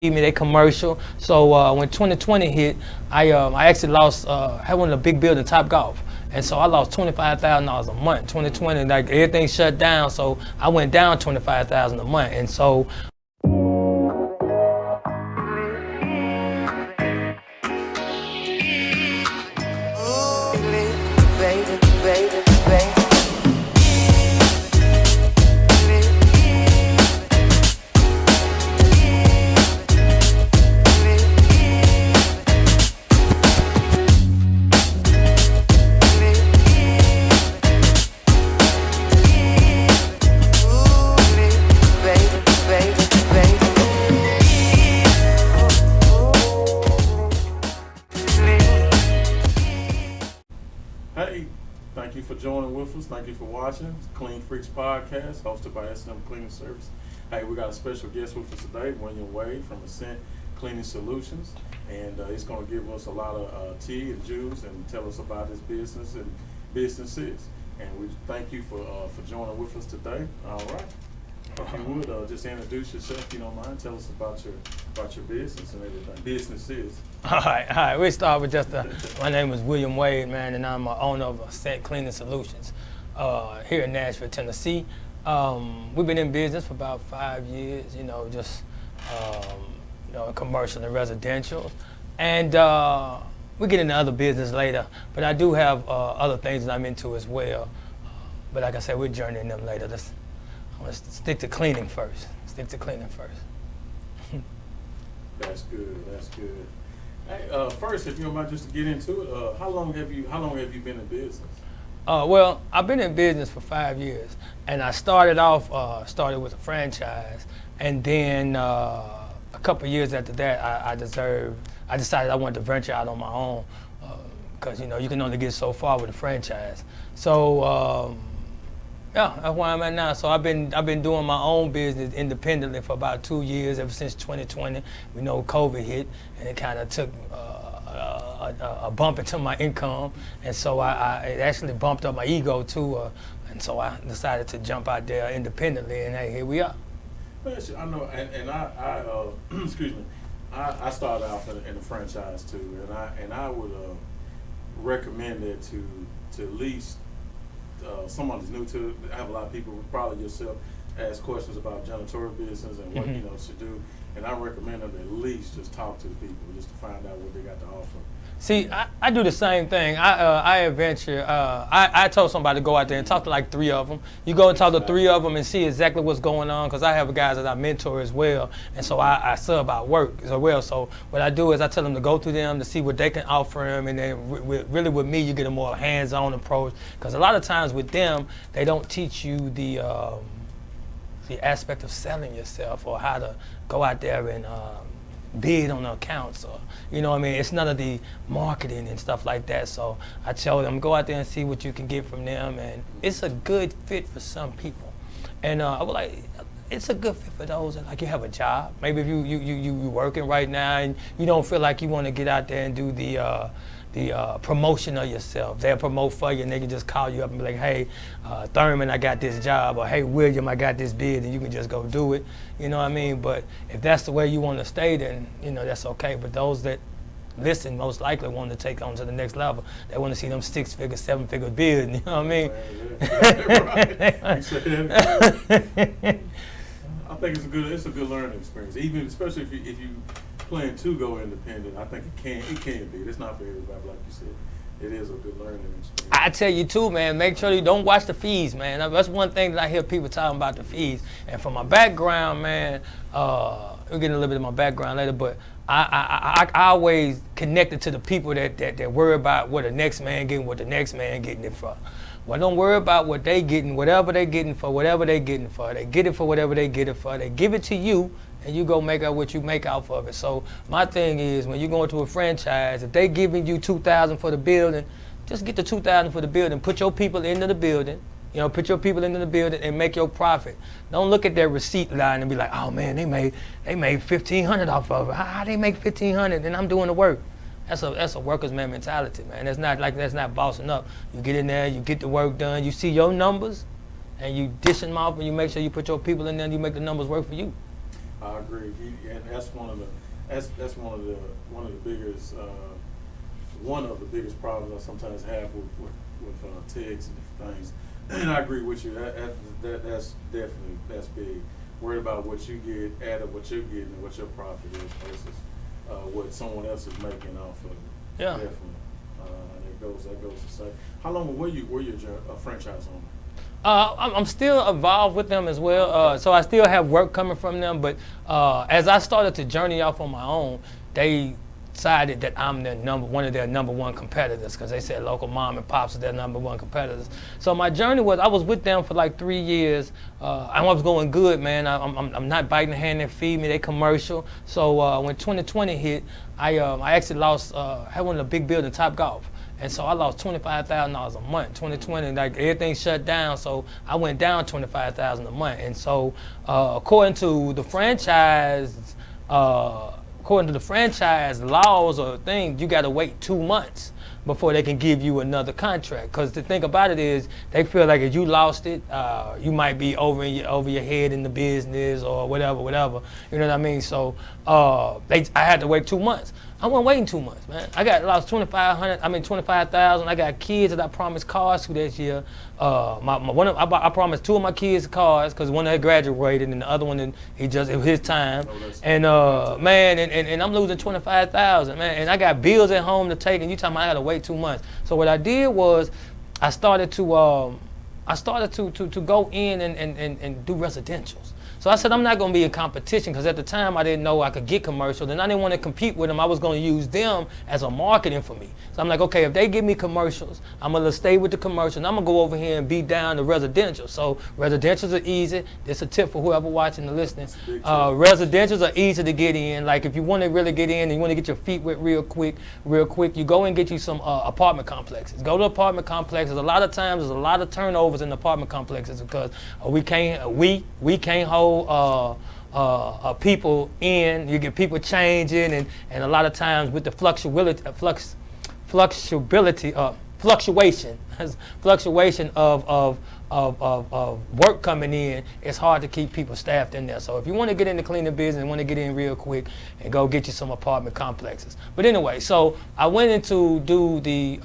Give me that commercial. So when 2020 hit, I actually lost. Had one of the big building, Top Golf, and so I lost $25,000 a month. 2020, like everything shut down, so I went down $25,000 a month, and so. Hey, thank you for joining with us. Thank you for watching Clean Freaks Podcast, hosted by ASCENT Cleaning Service. Hey, we got a special guest with us today, William Wade from ASCENT Cleaning Solutions, and he's going to give us a lot of tea and juice and tell us about his business and businesses. And we thank you for joining with us today. All right. If you would just introduce yourself, if you don't mind, tell us about your business and everything. Businesses. All right. We start with just my name is William Wade, man, and I'm owner of ASCENT Cleaning Solutions here in Nashville, Tennessee. We've been in business for about 5 years, just commercial and residential, and we get into other business later. But I do have other things that I'm into as well. But like I said, we're journeying them later. Let's stick to cleaning first. That's good. That's good. Hey, first, if you don't mind, just to get into it, how long have you been in business? Well, I've been in business for 5 years, and I started with a franchise, and then a couple of years after that, I decided I wanted to venture out on my own, because you can only get so far with a franchise. So. Yeah, that's where I'm at now. So I've been doing my own business independently for about 2 years, ever since 2020. We know COVID hit, and it kind of took a bump into my income, and so it actually bumped up my ego too. And so I decided to jump out there independently, and hey, here we are. I know, and I excuse me, I started off in the franchise too, and I would recommend it to at least. Someone who's new to it. I have a lot of people, probably yourself, ask questions about janitorial business and what should do, and I recommend them to at least just talk to the people just to find out what they got to offer. See, I do the same thing. I told somebody to go out there and talk to like 3 of them. You go and talk to 3 of them and see exactly what's going on, because I have guys that I mentor as well, and so I sub out work as well. So what I do is I tell them to go through them to see what they can offer them, and then really with me, you get a more hands-on approach, because a lot of times with them, they don't teach you the aspect of selling yourself or how to go out there and bid on the accounts, or it's none of the marketing and stuff like that. So I tell them, go out there and see what you can get from them, and it's a good fit for some people. And I was like, it's a good fit for those that like you have a job. Maybe if you working right now and you don't feel like you want to get out there and do the promotion of yourself. They'll promote for you, and they can just call you up and be like, hey, Thurman, I got this job, or hey, William, I got this bid, and you can just go do it. You know what I mean? But if that's the way you want to stay, then that's okay. But those that listen most likely want to take on to the next level. They want to see them 6-figure, 7-figure bids. You know what I mean? I think it's a good learning experience, even especially if you plan to go independent. I think it can be. It's not for everybody, like you said. It is a good learning experience. I tell you too, man, make sure you don't watch the fees, man. That's one thing that I hear people talking about, the fees. And from my background, man, we'll get a little bit of my background later, but I always connected to the people that worry about what the next man getting, what the next man getting it for. Well, don't worry about what they getting, whatever they getting for, whatever they getting for. They get it for whatever they get it for. They give it to you, and you go make out what you make out of it. So my thing is, when you go into a franchise, if they giving you $2,000 for the building, just get the $2,000 for the building. Put your people into the building. Put your people into the building and make your profit. Don't look at their receipt line and be like, oh man, they made $1,500 off of it. How they make $1,500 and I'm doing the work? That's a worker's man mentality, man. That's not bossing up. You get in there, you get the work done, you see your numbers, and you dish them off, and you make sure you put your people in there and you make the numbers work for you. I agree. And that's one of the biggest problems I sometimes have with tags and different things. And I agree with you. That's big. Worried about what you get, add up what you're getting and what your profit is versus what someone else is making off of it. Yeah. Definitely. That goes to say. How long were you a franchise owner? I'm still involved with them as well, so I still have work coming from them. But as I started to journey off on my own, they decided that I'm one of their number one competitors, because they said local mom and pops are their number one competitors. So my journey was, I was with them for like 3 years. I was going good, man. I'm not biting the hand that feed me. They commercial. So when 2020 hit, I actually lost. Had one of the big buildings, Top Golf. And so I lost $25,000 a month. 2020, like everything shut down, so I went down $25,000 a month. And so, according to the franchise laws or things, you got to wait 2 months before they can give you another contract. Because the thing about it is, they feel like if you lost it, you might be over your head in the business or whatever. You know what I mean? So I had to wait 2 months. I wasn't waiting 2 months, man. I lost $25,000. I got kids that I promised cars to this year. I promised 2 of my kids cars, because one had graduated and the other one, it was his time. And man, and I'm losing $25,000, man. And I got bills at home to take, and you talking about I got to wait 2 months. So what I did was, I started to go in and do residentials. So I said, I'm not going to be in competition, because at the time I didn't know I could get commercial, and I didn't want to compete with them. I was going to use them as a marketing for me. So I'm like, okay, if they give me commercials, I'm going to stay with the commercial, and I'm going to go over here and beat down the residential. So residentials are easy. This is a tip for whoever watching and listening. Residentials are easy to get in. Like if you want to really get in and you want to get your feet wet real quick, you go and get you some apartment complexes. Go to apartment complexes. A lot of times there's a lot of turnovers in apartment complexes, because we can't hold people in. You get people changing, and a lot of times with the fluctuation of work coming in, it's hard to keep people staffed in there. So if you want to get in the cleaning business and want to get in real quick, and go get you some apartment complexes. But anyway, so I went in to do the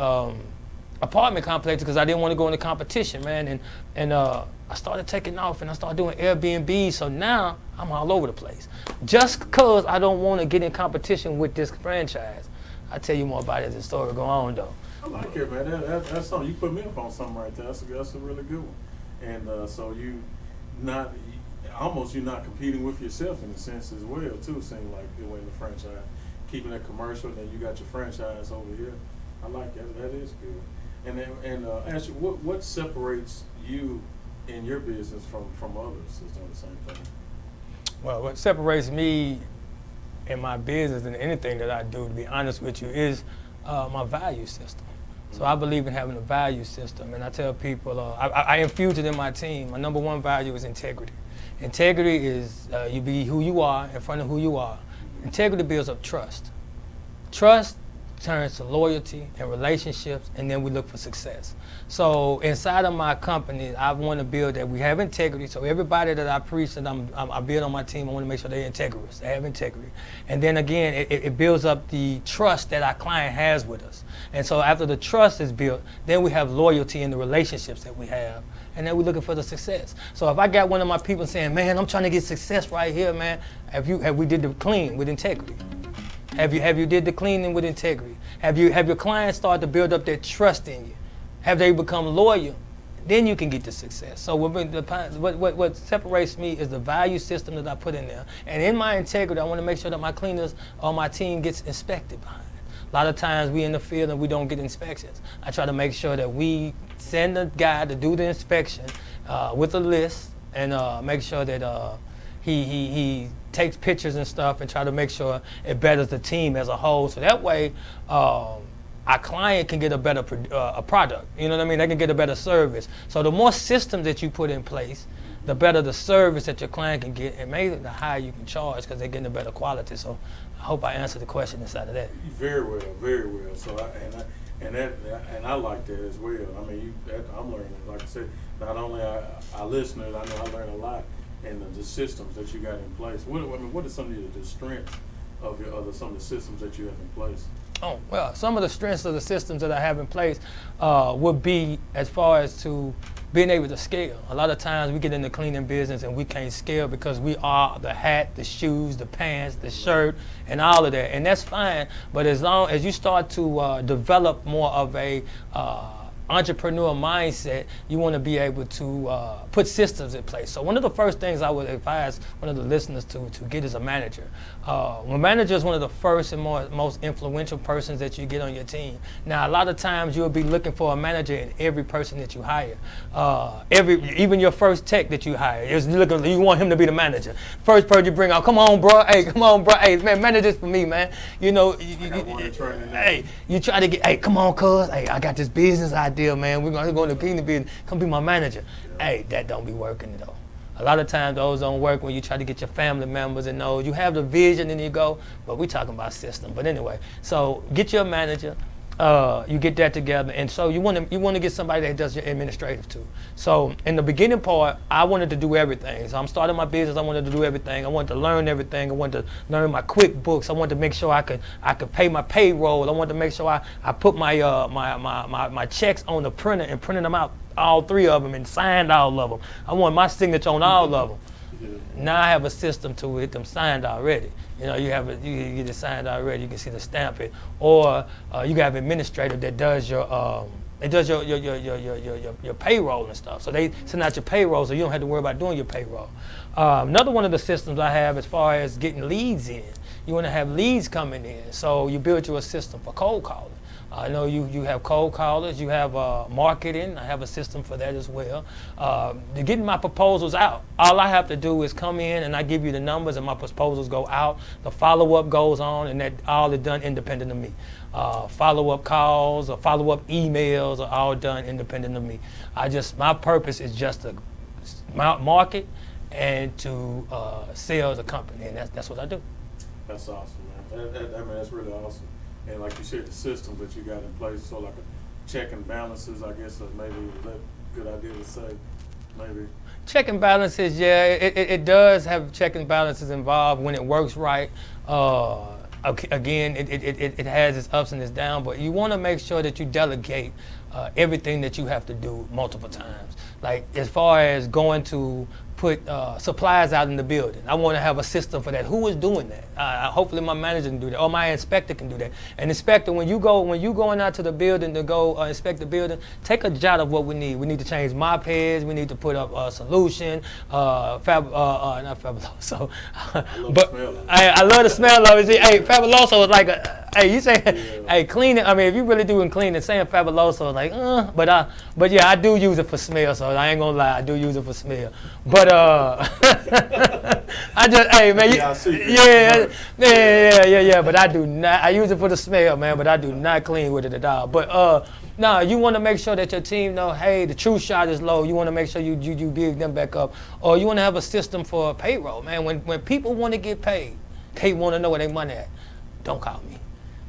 apartment complexes because I didn't want to go into competition, man, and I started taking off, and I started doing Airbnb. So now I'm all over the place, just because I don't want to get in competition with this franchise. I'll tell you more about it as the story go on, though. I like it, man. That's something. You put me up on something right there. That's a really good one. And so you're not competing with yourself in a sense as well, too. Seeing like the way the franchise, keeping it commercial, and then you got your franchise over here. I like that. That is good. And ask you, what separates you in your business from others is doing the same thing? Well, what separates me in my business and anything that I do, to be honest with you, is my value system. So I believe in having a value system, and I tell people, I infuse it in my team. My number one value is integrity. Integrity is you be who you are in front of who you are. Integrity builds up trust. Trust turns to loyalty and relationships, and then we look for success. So inside of my company, I want to build that we have integrity. So everybody that I preach that I build on my team, I want to make sure they're integrous. They have integrity. And then again, it builds up the trust that our client has with us. And so after the trust is built, then we have loyalty in the relationships that we have. And then we're looking for the success. So if I got one of my people saying, man, I'm trying to get success right here, man, have we did the clean with integrity? Have you did the cleaning with integrity? Have your clients start to build up their trust in you? Have they become loyal? Then you can get the success. So what separates me is the value system that I put in there. And in my integrity, I want to make sure that my cleaners or my team gets inspected behind. A lot of times we in the field and we don't get inspections. I try to make sure that we send a guy to do the inspection with a list, and make sure that he takes pictures and stuff, and try to make sure it betters the team as a whole. So that way, our client can get a better product. You know what I mean? They can get a better service. So the more systems that you put in place, the better the service that your client can get, and maybe the higher you can charge, because they're getting a better quality. So I hope I answered the question inside of that. Very well, very well. So I like that as well. I mean, I'm learning. Like I said, not only our listeners, I know I learn a lot and the systems that you got in place. What are some of the strengths of some of the systems that you have in place? Oh, well, some of the strengths of the systems that I have in place would be as far as to being able to scale. A lot of times we get in the cleaning business and we can't scale because we are the hat, the shoes, the pants, the shirt, and all of that. And that's fine, but as long as you start to develop more of a entrepreneur mindset, you want to be able to put systems in place. So one of the first things I would advise one of the listeners to get is a manager. A manager is one of the first and most influential persons that you get on your team. Now, a lot of times you'll be looking for a manager in every person that you hire. Even your first tech that you hire, you want him to be the manager. First person you bring out, come on, bro, hey, man, manage this for me, man. You know, you try to get, hey, come on, cuz, hey, I got this business idea, man. We're going to go to the cleaning business. Come be my manager. Hey, that don't be working though. A lot of times those don't work when you try to get your family members and those. You have the vision and you go, but we talking about system. But anyway, so get your manager. You get that together, and so you want to get somebody that does your administrative too. So in the beginning part, I wanted to do everything. So I'm starting my business. I wanted to do everything. I wanted to learn everything. I wanted to learn my QuickBooks. I wanted to make sure I could pay my payroll. I wanted to make sure I put my checks on the printer and printed them out, all three of them, and signed all of them. I want my signature on all of them. Now I have a system to get them signed already. You know, you get it signed already. You can see the stamp it, or you have an administrator that does your payroll and stuff. So they send out your payroll, so you don't have to worry about doing your payroll. Another one of the systems I have as far as getting leads in. You want to have leads coming in, so you build you a system for cold calling. I know you have cold callers, you have marketing. I have a system for that as well. To getting my proposals out, all I have to do is come in and I give you the numbers and my proposals go out. The follow-up goes on, and that all is done independent of me. Follow-up calls or follow-up emails are all done independent of me. My purpose is just to market and to sell the company, and that's what I do. That's awesome, man. That's really awesome. And like you said, the systems that you got in place, so like a check and balances, I guess, maybe is that a good idea to say, maybe? Check and balances, yeah, it does have check and balances involved when it works right. Again, it has its ups and its downs, but you want to make sure that you delegate everything that you have to do multiple times. Like as far as going to put supplies out in the building, I want to have a system for that. Who is doing that? Hopefully my manager can do that, or my inspector can do that. An inspector, when you going out to the building to go inspect the building, take a jot of what we need. We need to change mop heads. We need to put up a solution. Not Fabuloso. But I love the smell of it. Hey, Fabuloso is like hey, you say, hey, cleaning. I mean, if you really doing cleaning, saying Fabuloso is like, but yeah, I do use it for smell. So I ain't gonna lie, I do use it for smell. But I just, hey man, yeah. But I do not. I use it for the smell, man. But I do not clean with it at all. But no, you want to make sure that your team know, hey, the true shot is low. You want to make sure you build them back up, or you want to have a system for payroll, man. When people want to get paid, they want to know where their money at. Don't call me.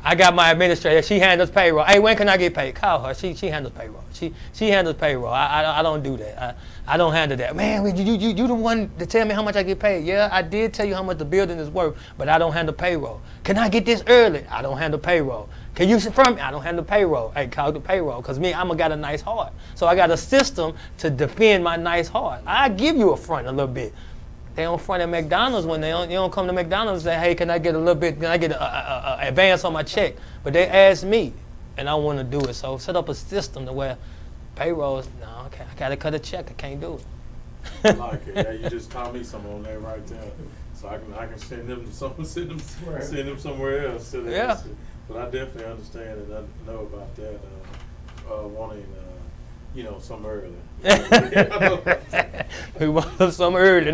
I got my administrator. She handles payroll. Hey, when can I get paid? Call her. She handles payroll. She handles payroll. I don't do that. I don't handle that. Man, you the one to tell me how much I get paid. Yeah, I did tell you how much the building is worth, but I don't handle payroll. Can I get this early? I don't handle payroll. Can you confirm me? I don't handle payroll. Hey, call the payroll, because got a nice heart. So I got a system to defend my nice heart. I give you a front a little bit. They don't front at McDonald's when you don't come to McDonald's and say, hey, can I get a little bit, can I get a advance on my check? But they ask me, and I want to do it. So set up a system to where payroll is, no, okay, I got to cut a check. I can't do it. I like it. Yeah, you just taught me something on there right there. So I can send them somewhere else. Yeah. But I definitely understand and I know about that, wanting some early. We want some early,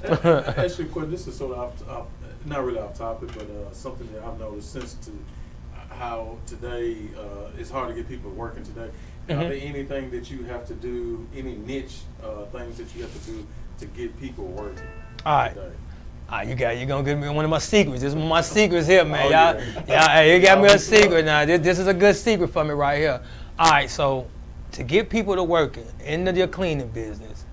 Actually, this is sort of not really off topic, but something that I've noticed since how today it's hard to get people working today. Are there anything that you have to do, any niche things that you have to do to get people working today? You're gonna give me one of my secrets. This is one of my secrets here, man. Hey, you got me a secret now. This is a good secret for me right here. All right, so to get people to working in your cleaning business,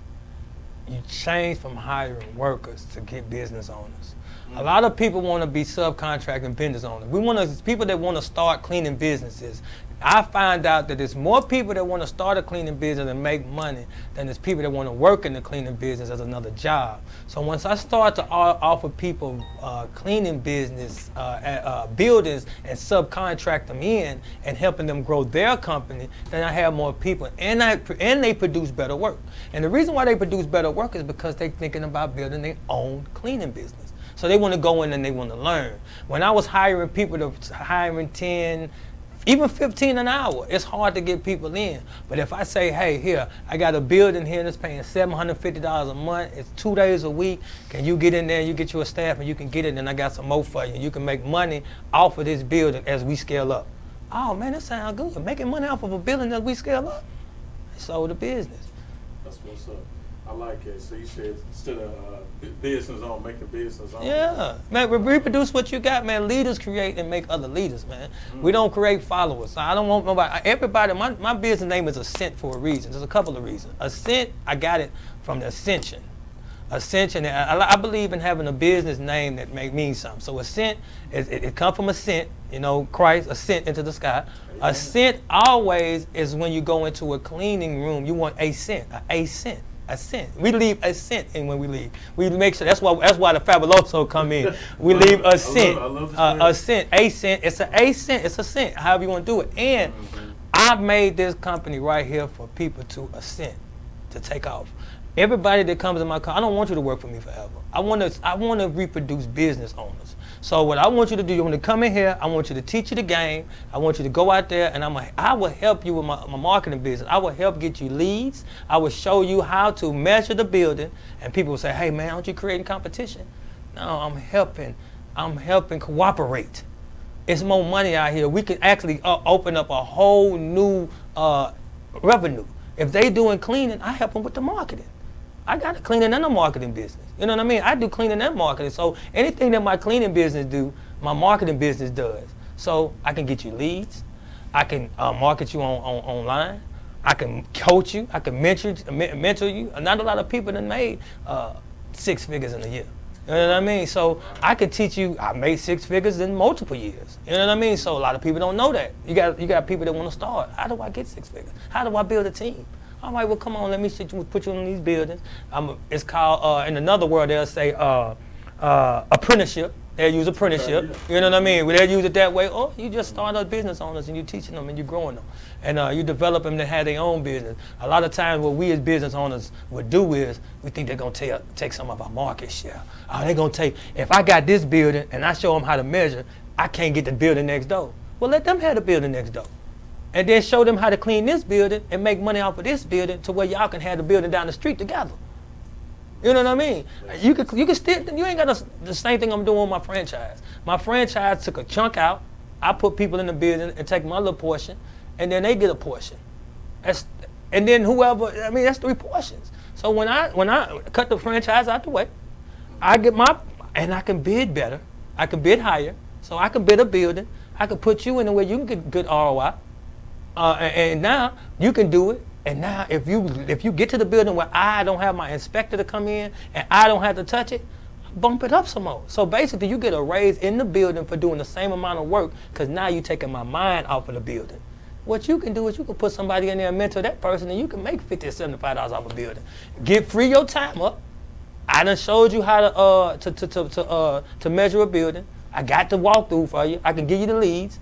you change from hiring workers to get business owners. A lot of people want to be subcontracting business owners. We want to people that want to start cleaning businesses. I find out that there's more people that want to start a cleaning business and make money than there's people that want to work in the cleaning business as another job. So once I start to offer people cleaning business buildings and subcontract them in and helping them grow their company, then I have more people and they produce better work. And the reason why they produce better work is because they're thinking about building their own cleaning business. So they want to go in and they want to learn. When I was hiring people, hiring 10, even 15 an hour, it's hard to get people in. But if I say, hey, here, I got a building here that's paying $750 a month, it's 2 days a week, can you get in there, you get your staff and you can get it, and I got some more for you. You can make money off of this building as we scale up. Oh man, that sounds good. Making money off of a building as we scale up. They sold the business. That's what's up. I like it. So you said instead of business on, make the business on. Yeah, man, reproduce what you got, man. Leaders create and make other leaders, man. We don't create followers. I don't want nobody. Everybody, my business name is ASCENT for a reason. There's a couple of reasons. ASCENT, I got it from the ascension. Ascension, I believe in having a business name that means something. So ASCENT, it comes from ascent, you know, Christ, ascent into the sky. Amen. Ascent always is when you go into a cleaning room, you want ascent, ascent. Ascent. We leave ascent in when we leave. We make sure that's why the fabuloso come in. We leave ascent. Ascent. Ascent. It's an ascent. It's ascent. However you want to do it. And I've made this company right here for people to ascent, to take off. Everybody that comes in my company, I don't want you to work for me forever. I want to reproduce business owners. So what I want you to do, you want to come in here, I want you to teach you the game, I want you to go out there, and I will help you with my marketing business. I will help get you leads. I will show you how to measure the building, and people will say, hey man, aren't you creating competition? No, I'm helping cooperate. It's more money out here. We can actually open up a whole new revenue. If they doing cleaning, I help them with the marketing. I got a cleaning and a marketing business. You know what I mean? I do cleaning and marketing. So anything that my cleaning business do, my marketing business does. So I can get you leads. I can market you online. I can coach you. I can mentor you. Not a lot of people that made 6 figures in a year. You know what I mean? So I can teach you. I made 6 figures in multiple years. You know what I mean? So a lot of people don't know that. You got people that want to start. How do I get 6 figures? How do I build a team? All right, well, come on, let me put you in these buildings. It's called, in another word, they'll say apprenticeship. They'll use apprenticeship. You know what I mean? They'll use it that way. Or you just start up business owners and you're teaching them and you're growing them. And you develop them to have their own business. A lot of times what we as business owners would do is we think they're going to take some of our market share. Oh, they're going to take, if I got this building and I show them how to measure, I can't get the building next door. Well, let them have the building next door. And then show them how to clean this building and make money off of this building to where y'all can have the building down the street together. You know what I mean? You can still, you ain't got the same thing I'm doing with my franchise. My franchise took a chunk out. I put people in the building and take my little portion, and then they get a portion. And then whoever, I mean, that's 3 portions. So when I cut the franchise out the way, I get and I can bid better. I can bid higher. So I can bid a building. I can put you in the way you can get good ROI. And now you can do it. And now if you get to the building where I don't have my inspector to come in and I don't have to touch it, bump it up some more. So basically you get a raise in the building for doing the same amount of work because now you're taking my mind off of the building. What you can do is you can put somebody in there and mentor that person and you can make $50 or $75 off a building. Free your time up. I done showed you how to measure a building. I got the walkthrough for you. I can give you the leads.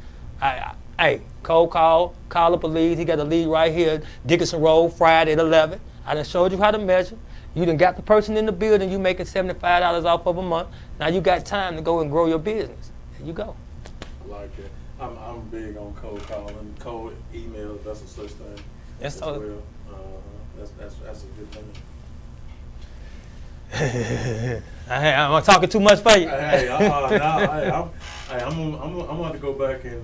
Hey, cold call up a lead. He got a lead right here, Dickinson Road, Friday at 11. I done showed you how to measure. You done got the person in the building. You making $75 off of a month. Now you got time to go and grow your business. There you go. I like it. I'm big on cold calling, cold emails. That's a such thing. That's a good thing. I'm talking too much for you. I'm going to go back and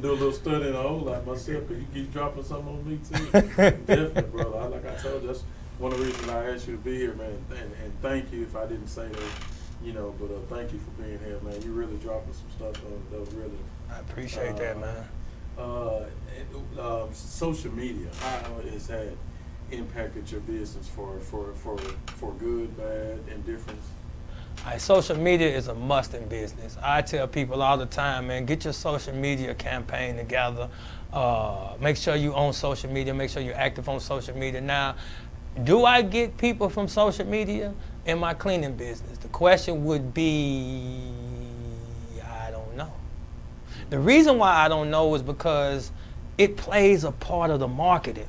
do a little study in a whole lot myself, because you keep dropping something on me too. Definitely, brother. Like I told you, that's one of the reasons I asked you to be here, man. And thank you if I didn't say that, you know, but thank you for being here, man. You really dropping some stuff that was really. I appreciate that, man. Social media, how impacted your business for good, bad, indifference? Social media is a must in business. I tell people all the time, man, get your social media campaign together. Make sure you own social media. Make sure you're active on social media. Now, do I get people from social media in my cleaning business? The question would be, I don't know. The reason why I don't know is because it plays a part of the marketing.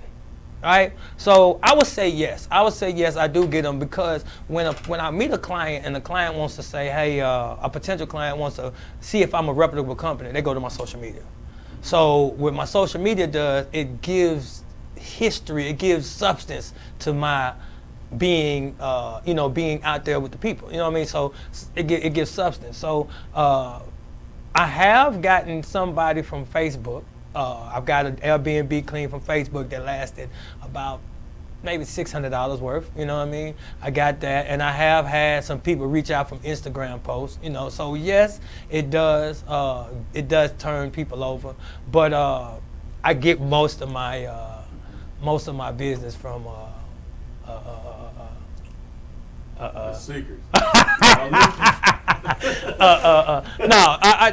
Right? So I would say yes. I do get them because when I meet a client and the client wants to say, hey, a potential client wants to see if I'm a reputable company, they go to my social media. So what my social media does, it gives history, it gives substance to my being, being out there with the people. You know what I mean? So it gives substance. So I have gotten somebody from Facebook. I've got an Airbnb clean from Facebook that lasted about maybe $600 worth, you know what I mean? I got that, and I have had some people reach out from Instagram posts, so yes, it does turn people over, but I get most of my business from secret.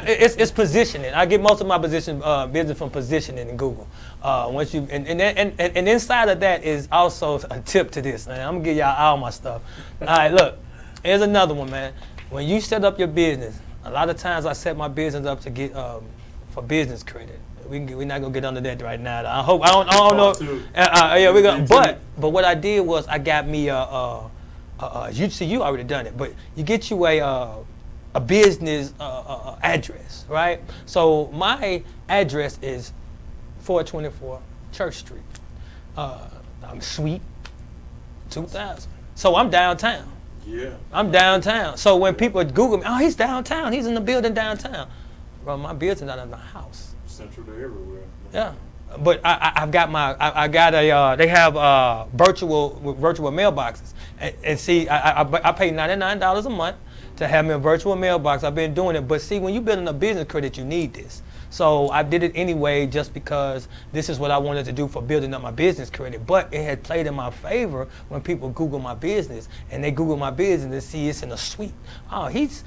It's positioning. I get most of my business from positioning in Google. Once you and inside of that is also a tip to this, man. I'm gonna give y'all all my stuff. All right, look, here's another one, man. When you set up your business, a lot of times I set my business up to get for business credit. We're not gonna get under that right now. I don't know. Yeah, we go. But what I did was I got me you already done it, but you get you a business address, right? So my address is 424 Church Street. I'm Suite 2000. So I'm downtown. Yeah. I'm downtown. So when people Google me, oh, he's downtown. He's in the building downtown. Well, my building's not in the house. Central to everywhere. Yeah. But I got they have virtual mailboxes. And see, I pay $99 a month to have me a virtual mailbox. I've been doing it. But see, when you're building a business credit, you need this. So I did it anyway just because this is what I wanted to do for building up my business credit. But it had played in my favor when people Google my business. And they Google my business and see it's in a suite. Oh, he's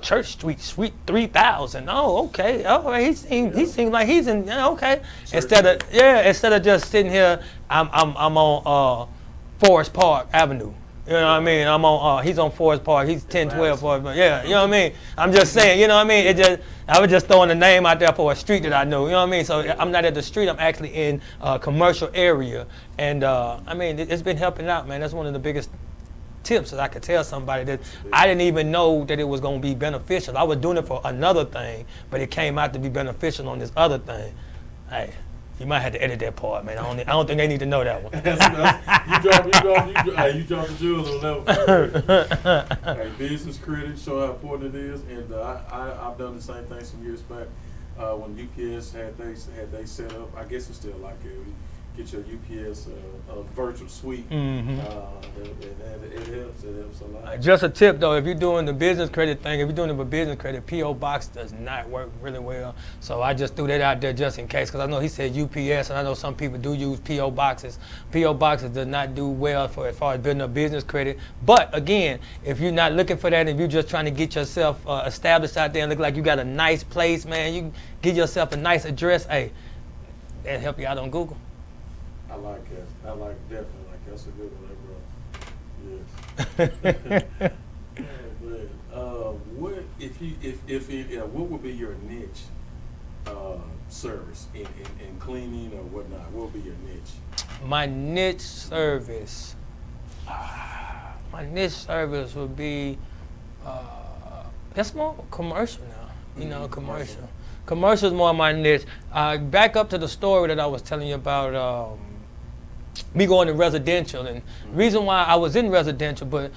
Church Street, Suite 3000. Oh, okay. Oh, he seems like he's in, okay. Instead of just sitting here, I'm on Forest Park Avenue. You know what I mean? I'm on. He's on Forest Park. He's 1012 Forest Park. Yeah, you know what I mean? I'm just saying. You know what I mean? I was just throwing a name out there for a street that I knew. You know what I mean? So I'm not at the street. I'm actually in a commercial area, and I mean it's been helping out, man. That's one of the biggest tips that I could tell somebody that I didn't even know that it was going to be beneficial. I was doing it for another thing, but it came out to be beneficial on this other thing. Hey. You might have to edit that part, man. I don't think they need to know that one. You dropped the jewels on that one. Hey, business credit, show how important it is, and I've done the same thing some years back when UPS had they set up. I guess it's still like it. Get your UPS virtual suite. Mm-hmm. It helps a lot. Just a tip though, if you're doing the business credit thing, if you're doing it for business credit, P.O. Box does not work really well. So I just threw that out there just in case, because I know he said UPS, and I know some people do use P.O. Boxes. P.O. Boxes does not do well as far as building a business credit. But again, if you're not looking for that, if you're just trying to get yourself established out there and look like you got a nice place, man, you get yourself a nice address, hey, that'll help you out on Google. I like that. Definitely like that. That's a good one, bro. Yes. What would be your niche service in cleaning or whatnot? What would be your niche? My niche service. My niche service would be. That's more commercial now. Commercial. Commercial is more my niche. Back up to the story that I was telling you about. Me going to residential, and reason why I was in residential, but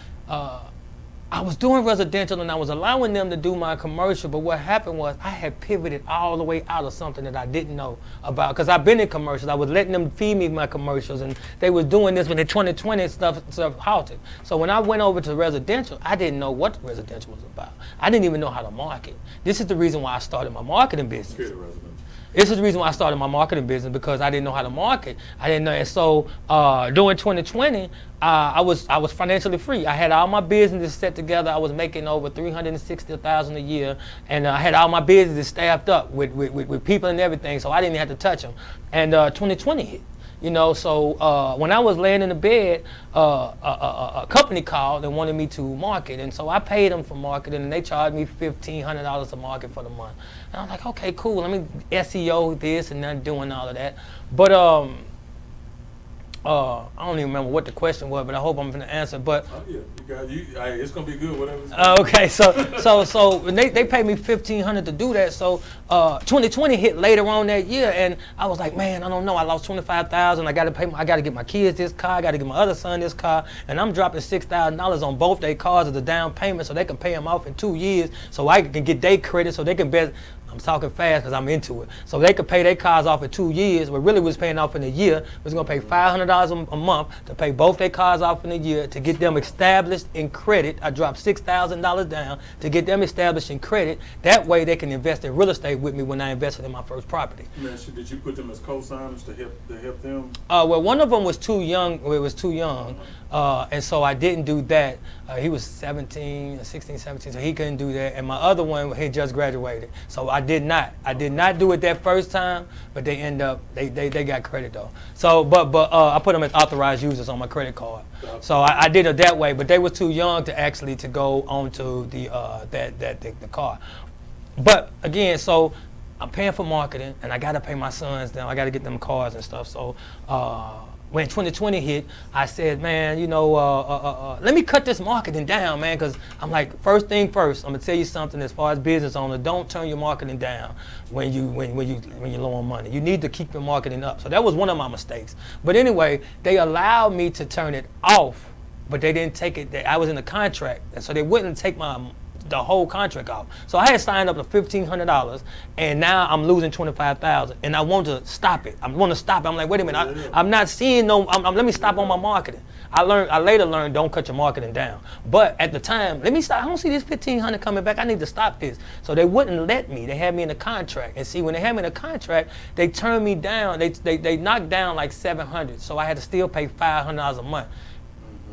I was doing residential and I was allowing them to do my commercial, but what happened was I had pivoted all the way out of something that I didn't know about, because I've been in commercials. I was letting them feed me my commercials, and they was doing this when the 2020 stuff halted. So when I went over to residential, I didn't know what residential was about. I didn't even know how to market. This is the reason why I started my marketing business. This is the reason why I started my marketing business, because I didn't know how to market. I didn't know, and so during 2020, I was financially free. I had all my businesses set together. I was making over $360,000 a year, and I had all my businesses staffed up with people and everything, so I didn't have to touch them. And 2020 hit. So when I was laying in the bed, a company called and wanted me to market, and so I paid them for marketing, and they charged me $1,500 a market for the month. And I was like, okay, cool. Let me SEO this and then doing all of that. But I don't even remember what the question was, but I hope I'm going to answer. But yeah, it's going to be good, whatever. It's gonna okay, so they paid me $1,500 to do that. So 2020 hit later on that year, and I was like, man, I don't know. I lost $25,000. I got to get my kids this car. I got to get my other son this car, and I'm dropping $6,000 on both their cars as a down payment, so they can pay them off in 2 years, so I can get their credit, so they can bet. I'm talking fast because I'm into it. So they could pay their cars off in 2 years, but really was paying off in a year. Was going to pay $500 a month to pay both their cars off in a year to get them established in credit. I dropped $6,000 down to get them established in credit. That way they can invest in real estate with me when I invested in my first property. Did you put them as co-signers to help them? Well, one of them was too young. It was too young. And so I didn't do that. He was 16, 17, so he couldn't do that. And my other one, he just graduated. So I did not do it that first time, but they got credit though. So, but I put them as authorized users on my credit card. So I did it that way, but they were too young to go onto the car. But again, so I'm paying for marketing, and I got to pay my sons now. I got to get them cars and stuff. So when 2020 hit, I said, man, let me cut this marketing down, man, because I'm like, first thing first, I'm gonna tell you something as far as business owner, don't turn your marketing down when you're low on money. You need to keep your marketing up. So that was one of my mistakes. But anyway, they allowed me to turn it off, but they didn't take it. I was in a contract, and so they wouldn't take the whole contract off. So I had signed up to $1,500, and now I'm losing $25,000, and I want to stop it. I'm like, wait a minute, I'm not seeing no. Let me stop on my marketing. I later learned don't cut your marketing down. But at the time, let me stop. I don't see this $1,500 coming back. I need to stop this. So they wouldn't let me. They had me in a contract, and see, when they had me in a contract, they turned me down. They knocked down like $700, so I had to still pay $500 a month.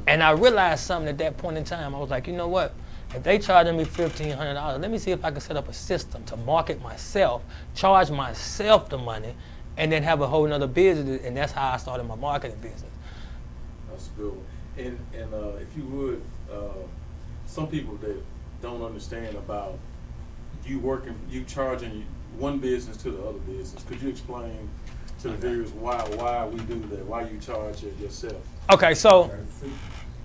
And I realized something at that point in time. I was like, you know what? If they charging me $1,500, let me see if I can set up a system to market myself, charge myself the money, and then have a whole nother business. And that's how I started my marketing business. That's good. And if you would, some people that don't understand about you charging one business to the other business, could you explain to the viewers why we do that, why you charge it yourself? Okay, so.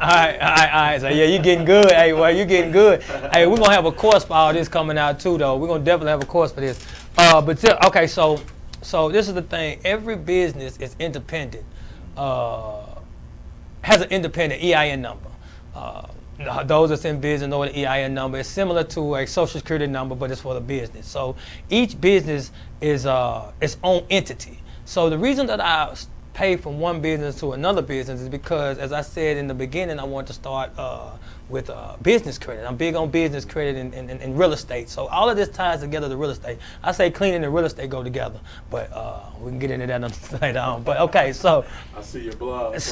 All right. So yeah, you're getting good. Hey, well, you're getting good. Hey, we're gonna have a course for all this coming out too, though. We're gonna definitely have a course for this. Okay, so this is the thing. Every business is independent. Has an independent EIN number. Those that's in business know the EIN number. It's similar to a Social Security number, but it's for the business. So each business is its own entity. So the reason that I pay from one business to another business is because, as I said in the beginning, I want to start with business credit. I'm big on business credit and real estate. So all of this ties together to real estate. I say cleaning and real estate go together, but we can get into that later on. But okay, so I see your blog. As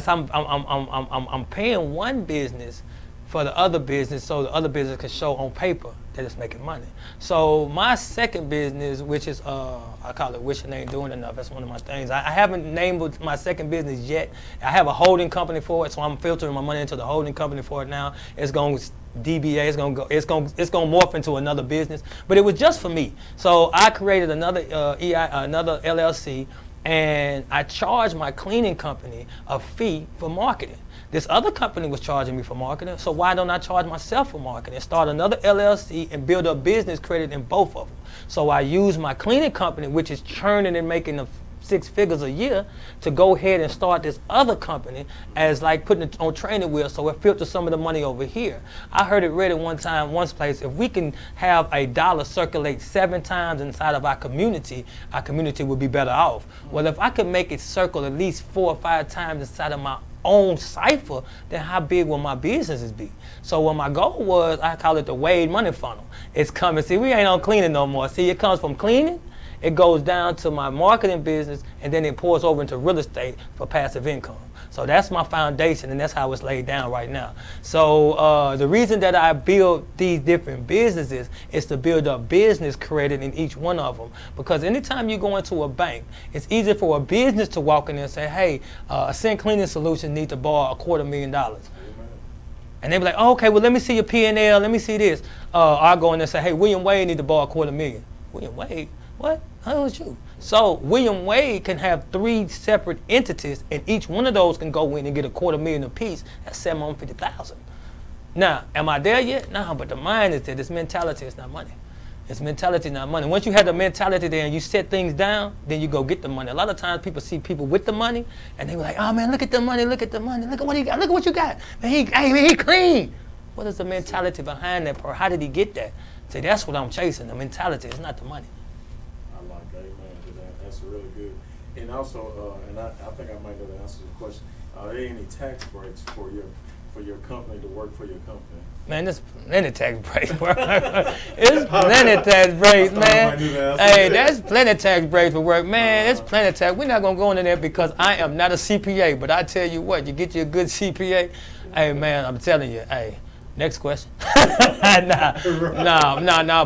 I'm paying one business for the other business, so the other business can show on paper that it's making money. So my second business, which is I call it wishing they ain't doing enough. That's one of my things. I haven't named my second business yet. I have a holding company for it, so I'm filtering my money into the holding company for it now. It's going to DBA. It's going to morph into another business. But it was just for me. So I created another another LLC, and I charged my cleaning company a fee for marketing. This other company was charging me for marketing, so why don't I charge myself for marketing? Start another LLC and build up business credit in both of them. So I use my cleaning company, which is churning and making the 6 figures a year, to go ahead and start this other company as like putting it on training wheels, so it filters some of the money over here. I heard it read at one place, if we can have a dollar circulate 7 times inside of our community will be better off. Well, if I could make it circle at least 4 or 5 times inside of my own cipher, then how big will my businesses be? So what my goal was, I call it the Wade money funnel. It's coming. See, we ain't on cleaning no more. See, it comes from cleaning, it goes down to my marketing business, and then it pours over into real estate for passive income. So that's my foundation, and that's how it's laid down right now. So the reason that I build these different businesses is to build up business credit in each one of them. Because anytime you go into a bank, it's easy for a business to walk in there and say, hey, ASCENT Cleaning Solutions need to borrow $250,000. And they be like, oh, okay, well, let me see your P&L, let me see this. I'll go in there and say, hey, William Wade need to borrow $250,000. William Wade? What? How is you? So William Wade can have 3 separate entities, and each one of those can go in and get $250,000 apiece. That's $750,000. Now, am I there yet? No, but the mind is there. This mentality is not money. It's mentality, not money. Once you have the mentality there and you set things down, then you go get the money. A lot of times people see people with the money, and they be like, oh man, look at the money, look at the money, look at what he got, look at what you got. Man, he clean. What is the mentality behind that part? How did he get that? See, that's what I'm chasing, the mentality. It's not the money. That's really good. And also, and I think I might know the answer to the question. Are there any tax breaks for your company to work for your company? Man, there's plenty tax breaks, bro. It's plenty tax breaks, man. Hey, there's plenty tax breaks for work, man. There's plenty tax. We're not gonna go into there because I am not a CPA, but I tell you what, you get you a good CPA. Hey, man, I'm telling you, hey. Next question. No,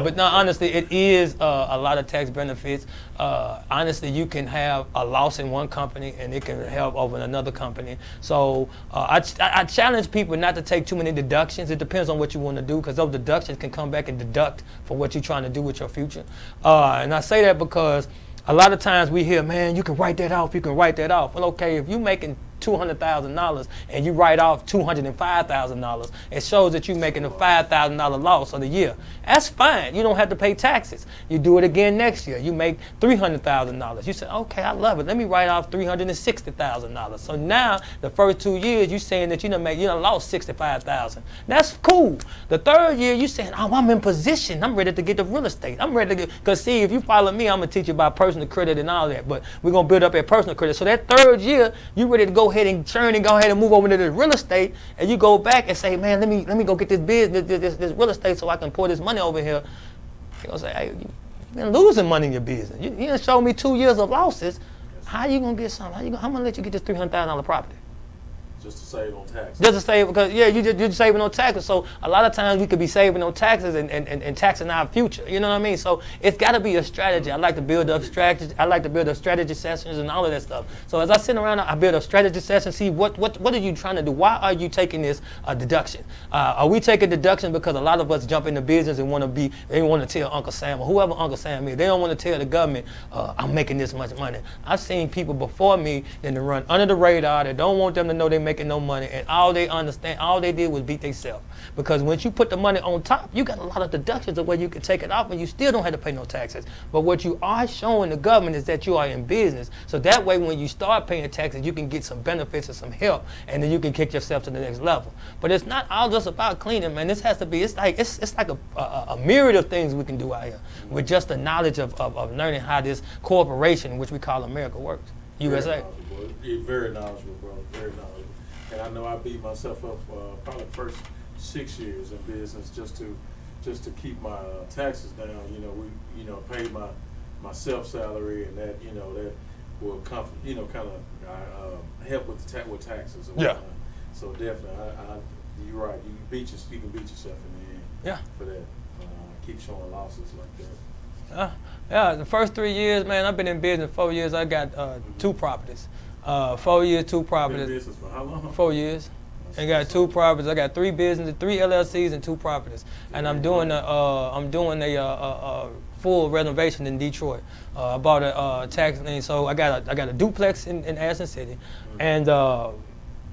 but honestly, it is a lot of tax benefits. Honestly, you can have a loss in one company and it can help over in another company. So I challenge people not to take too many deductions. It depends on what you want to do, because those deductions can come back and deduct for what you're trying to do with your future. And I say that because a lot of times we hear, man, you can write that off, you can write that off. Well, okay, if you're making $200,000 and you write off $205,000, it shows that you're making a $5,000 loss of the year. That's fine. You don't have to pay taxes. You do it again next year. You make $300,000. You say, okay, I love it. Let me write off $360,000. So now the first 2 years you're saying that you done lost $65,000. That's cool. The third year you're saying, oh, I'm in position. I'm ready to get the real estate. I'm ready to get, because see, if you follow me, I'm gonna teach you about personal credit and all that. But we're gonna build up a personal credit. So that third year, you ready to go ahead and churn and go ahead and move over to the real estate, and you go back and say, man, let me go get this business, this real estate, so I can pour this money over here. You're gonna say, hey, you've been losing money in your business. You done showed me 2 years of losses. How you gonna get something? I'm gonna let you get this $300,000 property. Just to save on taxes. Just to save, because yeah, you're just saving on taxes. So a lot of times we could be saving on taxes and taxing our future. You know what I mean? So it's got to be a strategy. I like to build up strategy. I like to build up strategy sessions and all of that stuff. So as I sit around, I build a strategy session. See what are you trying to do? Why are you taking this deduction? Are we taking deduction because a lot of us jump into business and they want to tell Uncle Sam or whoever Uncle Sam is. They don't want to tell the government I'm making this much money. I've seen people before me that run under the radar. They don't want them to know they're making no money, and all they did was beat themselves. Because once you put the money on top, you got a lot of deductions of where you can take it off, and you still don't have to pay no taxes. But what you are showing the government is that you are in business. So that way, when you start paying taxes, you can get some benefits and some help, and then you can kick yourself to the next level. But it's not all just about cleaning, man. This has to be. It's like a myriad of things we can do out here with just the knowledge of learning how this corporation, which we call America, works. USA. Very knowledgeable, brother. Very knowledgeable. And I know I beat myself up probably the first 6 years in business just to keep my taxes down. We paid my self salary, and that that will kind of help with taxes. And whatnot. So definitely, you're right. You can beat yourself in the end. Yeah. For that, keep showing losses like that. Yeah, the first 3 years, man, I've been in business 4 years. I got 2 properties. 4 years, 2 properties. Been in business for how long? 4 years. I got 2 properties. I got 3 businesses, 3 LLCs, and 2 properties. And I'm doing a full renovation in Detroit. I bought a tax lien, so I got a duplex in Ascent City, and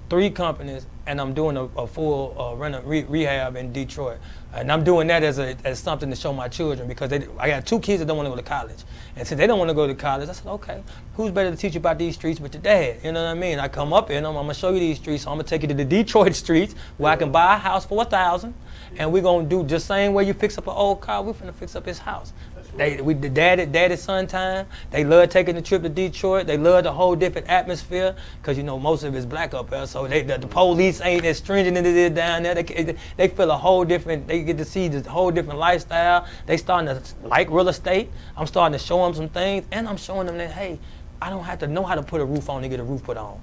3 companies, and I'm doing a full rehab in Detroit. And I'm doing that as something to show my children, because I got 2 kids that don't want to go to college. And since they don't want to go to college, I said, okay, who's better to teach you about these streets but your dad? You know what I mean? I come up in them, I'm going to show you these streets, so I'm going to take you to the Detroit streets where I can buy a house for $1,000, and we're going to do just the same way you fix up an old car, we're going to fix up his house. The daddy son time. They love taking the trip to Detroit. They love the whole different atmosphere because you know most of it's black up there. So the police ain't as stringent as it is down there. They feel a whole different. They get to see the whole different lifestyle. They starting to like real estate. I'm starting to show them some things, and I'm showing them that hey, I don't have to know how to put a roof on to get a roof put on.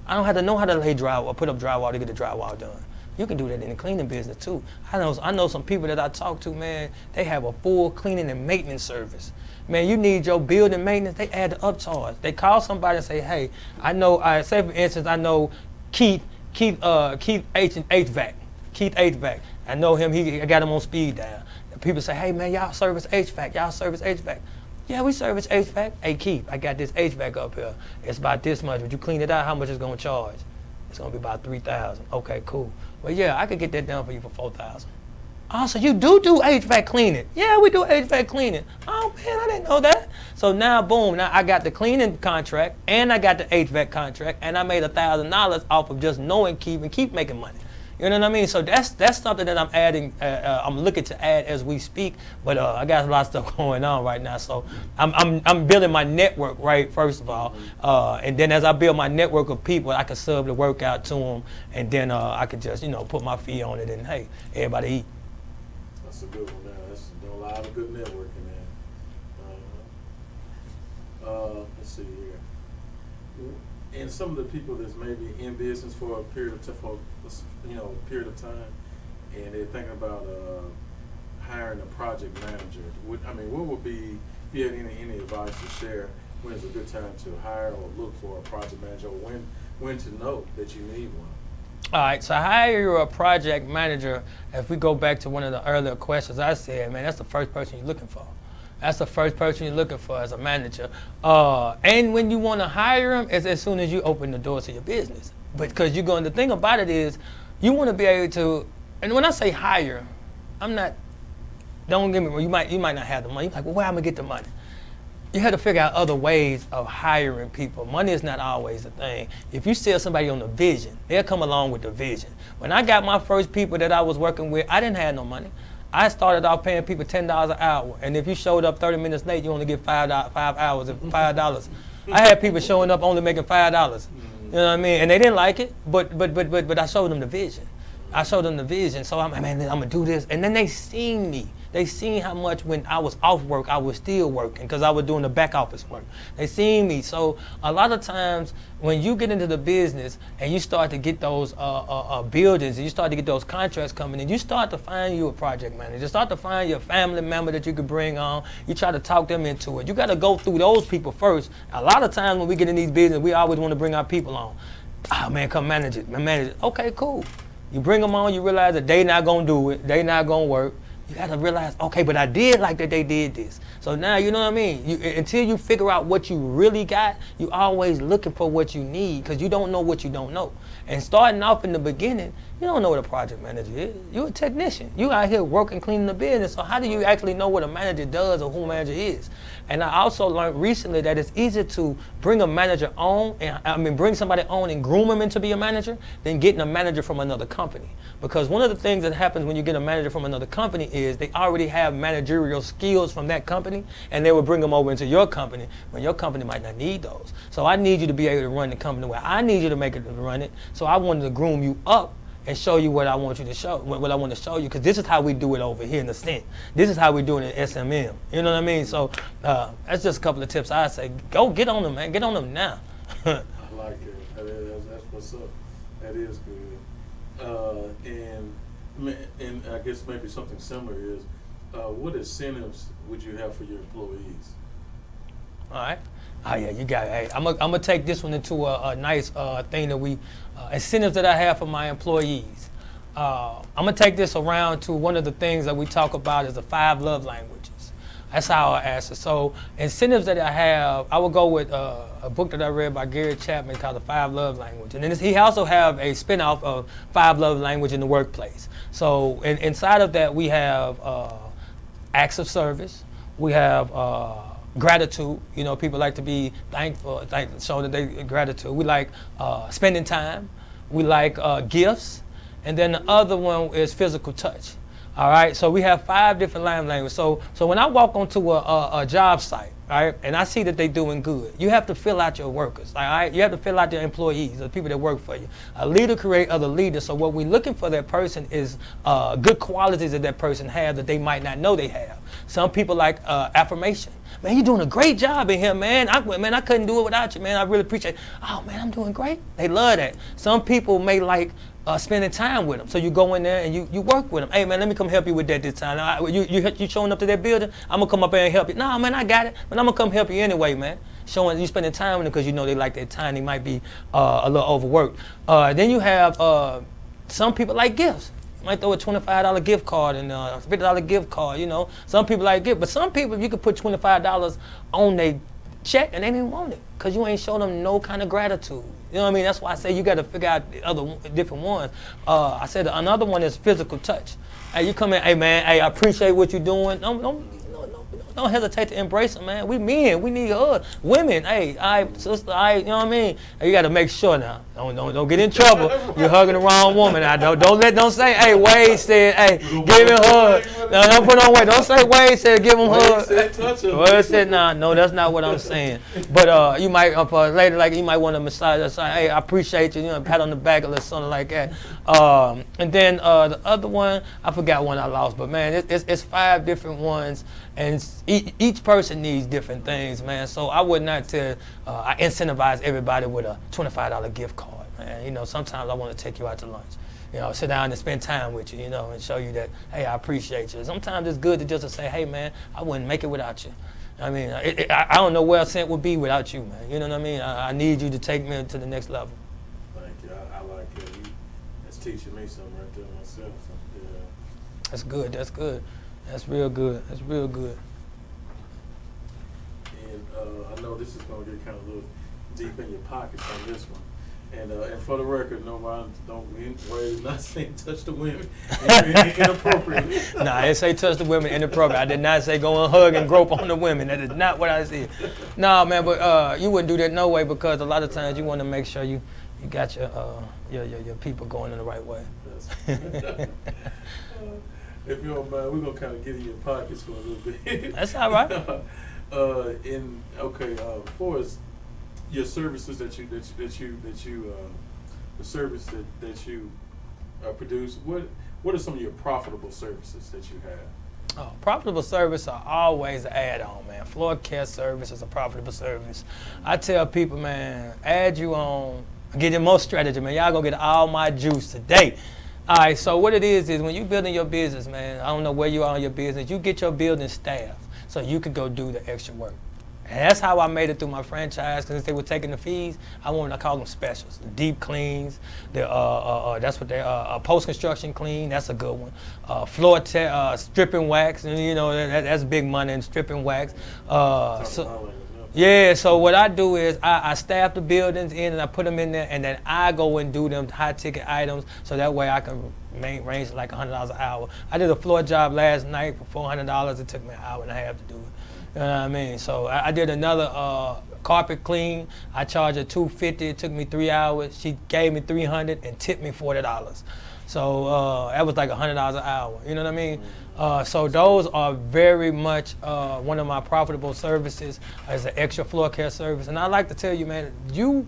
I don't have to know how to lay drywall or put up drywall to get the drywall done. You can do that in the cleaning business too. I know some people that I talk to, man, they have a full cleaning and maintenance service. Man, you need your building maintenance, they add the upcharge. They call somebody and say, hey, I know, say for instance, I know Keith HVAC. Keith HVAC. I know him, I got him on speed dial. And people say, hey man, y'all service HVAC. Yeah, we service HVAC. Hey Keith, I got this HVAC up here. It's about this much. Would you clean it out? How much it's gonna charge? It's gonna be about $3,000. Okay, cool. Well, yeah, I could get that done for you for $4,000. Oh, so you do HVAC cleaning? Yeah, we do HVAC cleaning. Oh man, I didn't know that. So now, boom, now I got the cleaning contract and I got the HVAC contract and I made $1,000 off of just knowing Keith and keep making money. You know what I mean? So that's something that I'm adding. I'm looking to add as we speak. But I got a lot of stuff going on right now. So I'm building my network, right? First of all, and then as I build my network of people, I can sub the work out to them, and then I can just put my fee on it, and hey, everybody eat. That's a good one. Now that's a lot of good networking there. Let's see here. And some of the people that's maybe in business for a period of time, and they're thinking about hiring a project manager. What would be, if you had any advice to share, when is a good time to hire or look for a project manager, or when to know that you need one? All right, so hire a project manager. If we go back to one of the earlier questions, I said, man, that's the first person you're looking for. That's the first person you're looking for as a manager. And when you want to hire them, it's as soon as you open the doors to your business. Because the thing about it is, you want to be able to, and when I say hire, don't get me wrong, you might not have the money. You're like, well, where am I going to get the money? You have to figure out other ways of hiring people. Money is not always a thing. If you sell somebody on the vision, they'll come along with the vision. When I got my first people that I was working with, I didn't have no money. I started off paying people $10 an hour, and if you showed up 30 minutes late, you only get 5 hours and $5. I had people showing up only making $5. You know what I mean? And they didn't like it, but I showed them the vision. So I'm gonna do this, and then they seen me. They seen how much when I was off work, I was still working because I was doing the back office work. They seen me. So a lot of times when you get into the business and you start to get those buildings and you start to get those contracts coming in, you start to find you a project manager. You start to find your family member that you could bring on. You try to talk them into it. You got to go through those people first. A lot of times when we get in these business, we always want to bring our people on. Oh man, come manage it. Manage it. Okay, cool. You bring them on, you realize that they not going to do it. They not going to work. You got to realize, okay, but I did like that they did this. So now, you know what I mean? Until you figure out what you really got, you always looking for what you need because you don't know what you don't know. And starting off in the beginning, you don't know what a project manager is. You're a technician. You out here working, cleaning the business. So how do you actually know what a manager does or who a manager is? And I also learned recently that it's easier to bring a manager on, bring somebody on and groom them into be a manager than getting a manager from another company. Because one of the things that happens when you get a manager from another company is they already have managerial skills from that company, and they will bring them over into your company when your company might not need those. So I need you to be able to run the company where I need you to make it to run it. So I wanted to groom you up and show you what I want you to show, what I want to show you, because this is how we do it over here in ASCENT. This is how we do it in SMM. You know what I mean? So that's just a couple of tips I say. Go get on them, man. Get on them now. I like it. That's what's up. That is good. And I guess maybe something similar is, what incentives would you have for your employees? All right. Oh yeah, you got it. Hey, I'm gonna take this one into a nice thing that we incentives that I have for my employees. I'm gonna take this around to one of the things that we talk about is the 5 love languages. That's how I answer. So incentives that I have, I will go with a book that I read by Gary Chapman called The 5 Love Languages. And then he also have a spinoff of 5 Love Language in the workplace. So inside of that we have acts of service. We have gratitude. You know, people like to be thankful, show that they gratitude. We like spending time. We like gifts. And then the other one is physical touch. All right, so we have 5 different languages. So when I walk onto a job site, all right, and I see that they're doing good, you have to fill out your workers. All right, you have to fill out your employees, the people that work for you. A leader create other leaders. So what we're looking for that person is good qualities that that person have that they might not know they have. Some people like affirmation. Man, you're doing a great job in here, man. I couldn't do it without you, man. I really appreciate it. Oh, man, I'm doing great. They love that. Some people may like spending time with them. So you go in there and you work with them. Hey, man, let me come help you with that this time. You showing up to that building? I'm going to come up there and help you. No, man, I got it. But I'm going to come help you anyway, man. Showing you spending time with them because you know they like that time. They might be a little overworked. Then you have some people like gifts. Might throw a $25 gift card and a $50 gift card, you know. Some people like gift, but some people, you could put $25 on their check and they didn't want it because you ain't showing them no kind of gratitude. You know what I mean? That's why I say you got to figure out the other different ones. I said another one is physical touch. Hey, you come in, hey, man, hey, I appreciate what you're doing. Don't hesitate to embrace them, man. We men, we need hugs. Women, hey, sister, you know what I mean? You got to make sure now. Don't get in trouble. You're hugging the wrong woman. Don't say, hey, Wade said, hey, give him a hug. No, don't put on Wade. Don't say Wade said give him a hug. Wade said, no, that's not what I'm saying. But you might later, like you might want to massage us. Hey, I appreciate you. You know, pat on the back or something like that. And then the other one, I forgot one I lost. But man, it's 5 different ones. And each person needs different things, man. So I would not tell, I incentivize everybody with a $25 gift card, man. You know, sometimes I want to take you out to lunch. You know, sit down and spend time with you, you know, and show you that, hey, I appreciate you. Sometimes it's good to just say, hey, man, I wouldn't make it without you. I mean, I don't know where ASCENT would be without you, man. You know what I mean? I need you to take me to the next level. Thank you. I like it. That's teaching me something right there myself. So, yeah. That's good. That's good. That's real good. That's real good. And I know this is going to get kind of a little deep in your pockets on this one. And for the record, Wade is not saying touch the women inappropriately. Nah, I didn't say touch the women inappropriately. I did not say go and hug and grope on the women. That is not what I said. Nah, man, but you wouldn't do that no way because a lot of times you want to make sure you got your people going in the right way. If you don't mind, we're gonna kind of get in your pockets for a little bit. That's all right. As far as your services that you the service that you produce, what are some of your profitable services that you have? Oh, profitable service are always an add-on, man. Floor care service is a profitable service. I tell people, man, add you on, get your most strategy, man. Y'all gonna get all my juice today. All right, so what it is when you're building your business, man, I don't know where you are in your business, you get your building staff so you can go do the extra work. And that's how I made it through my franchise, because they were taking the fees, I wanted to call them specials. The deep cleans, that's what they post-construction clean, that's a good one. Floor stripping wax, and you know, that's big money in stripping wax. Yeah, so what I do is I staff the buildings in and I put them in there, and then I go and do them high ticket items so that way I can range like $100 an hour. I did a floor job last night for $400. It took me an hour and a half to do it. You know what I mean? So I did another carpet clean. I charged her $250. It took me 3 hours. She gave me $300 and tipped me $40. So that was like $100 an hour. You know what I mean? So those are very much one of my profitable services as an extra floor care service. And I like to tell you, man, you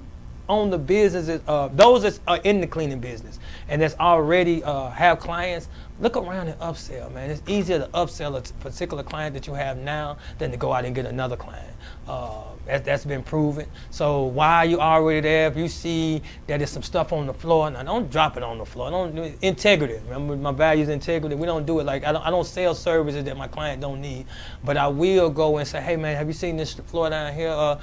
own the businesses, those that are in the cleaning business and that's already have clients, look around and upsell, man. It's easier to upsell a particular client that you have now than to go out and get another client. That's been proven. So while you're already there, if you see that there's some stuff on the floor, now don't drop it on the floor. Don't do integrity. Remember, my value is integrity. We don't do it like I don't sell services that my client don't need, but I will go and say, hey man, have you seen this floor down here?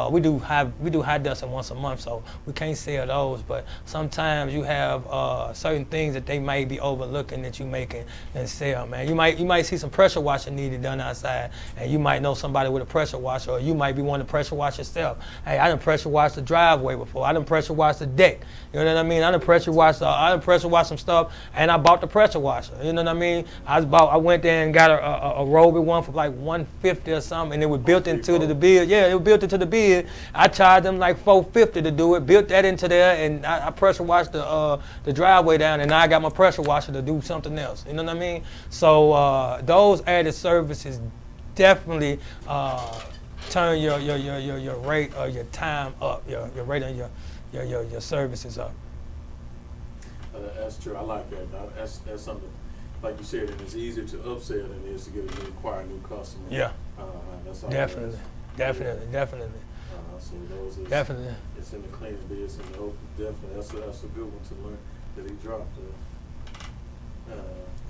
We do high dusting once a month, so we can't sell those. But sometimes you have certain things that they might be overlooking that you making and sell, man. You might see some pressure washing needed done outside, and you might know somebody with a pressure washer, or you might be wanting to pressure wash yourself. Hey, I done pressure washed the driveway before. I done pressure washed the deck. You know what I mean? I done pressure washed some stuff, and I bought the pressure washer. You know what I mean? I went there and got a Roby one for like $150 or something, and it was built into the bid. Yeah, it was built into the bid. I charged them like $450 to do it. Built that into there, and I pressure washed the driveway down, and now I got my pressure washer to do something something else. You know what I mean? So those added services definitely turn your rate or your time up, your rate on your services up. That's true. I like that. That's something, like you said, and it's easier to upsell than it is to acquire a new customer. Yeah. That's all Definitely. So those is, Definitely. It's in the cleaning business, and definitely that's a good one to learn that he dropped.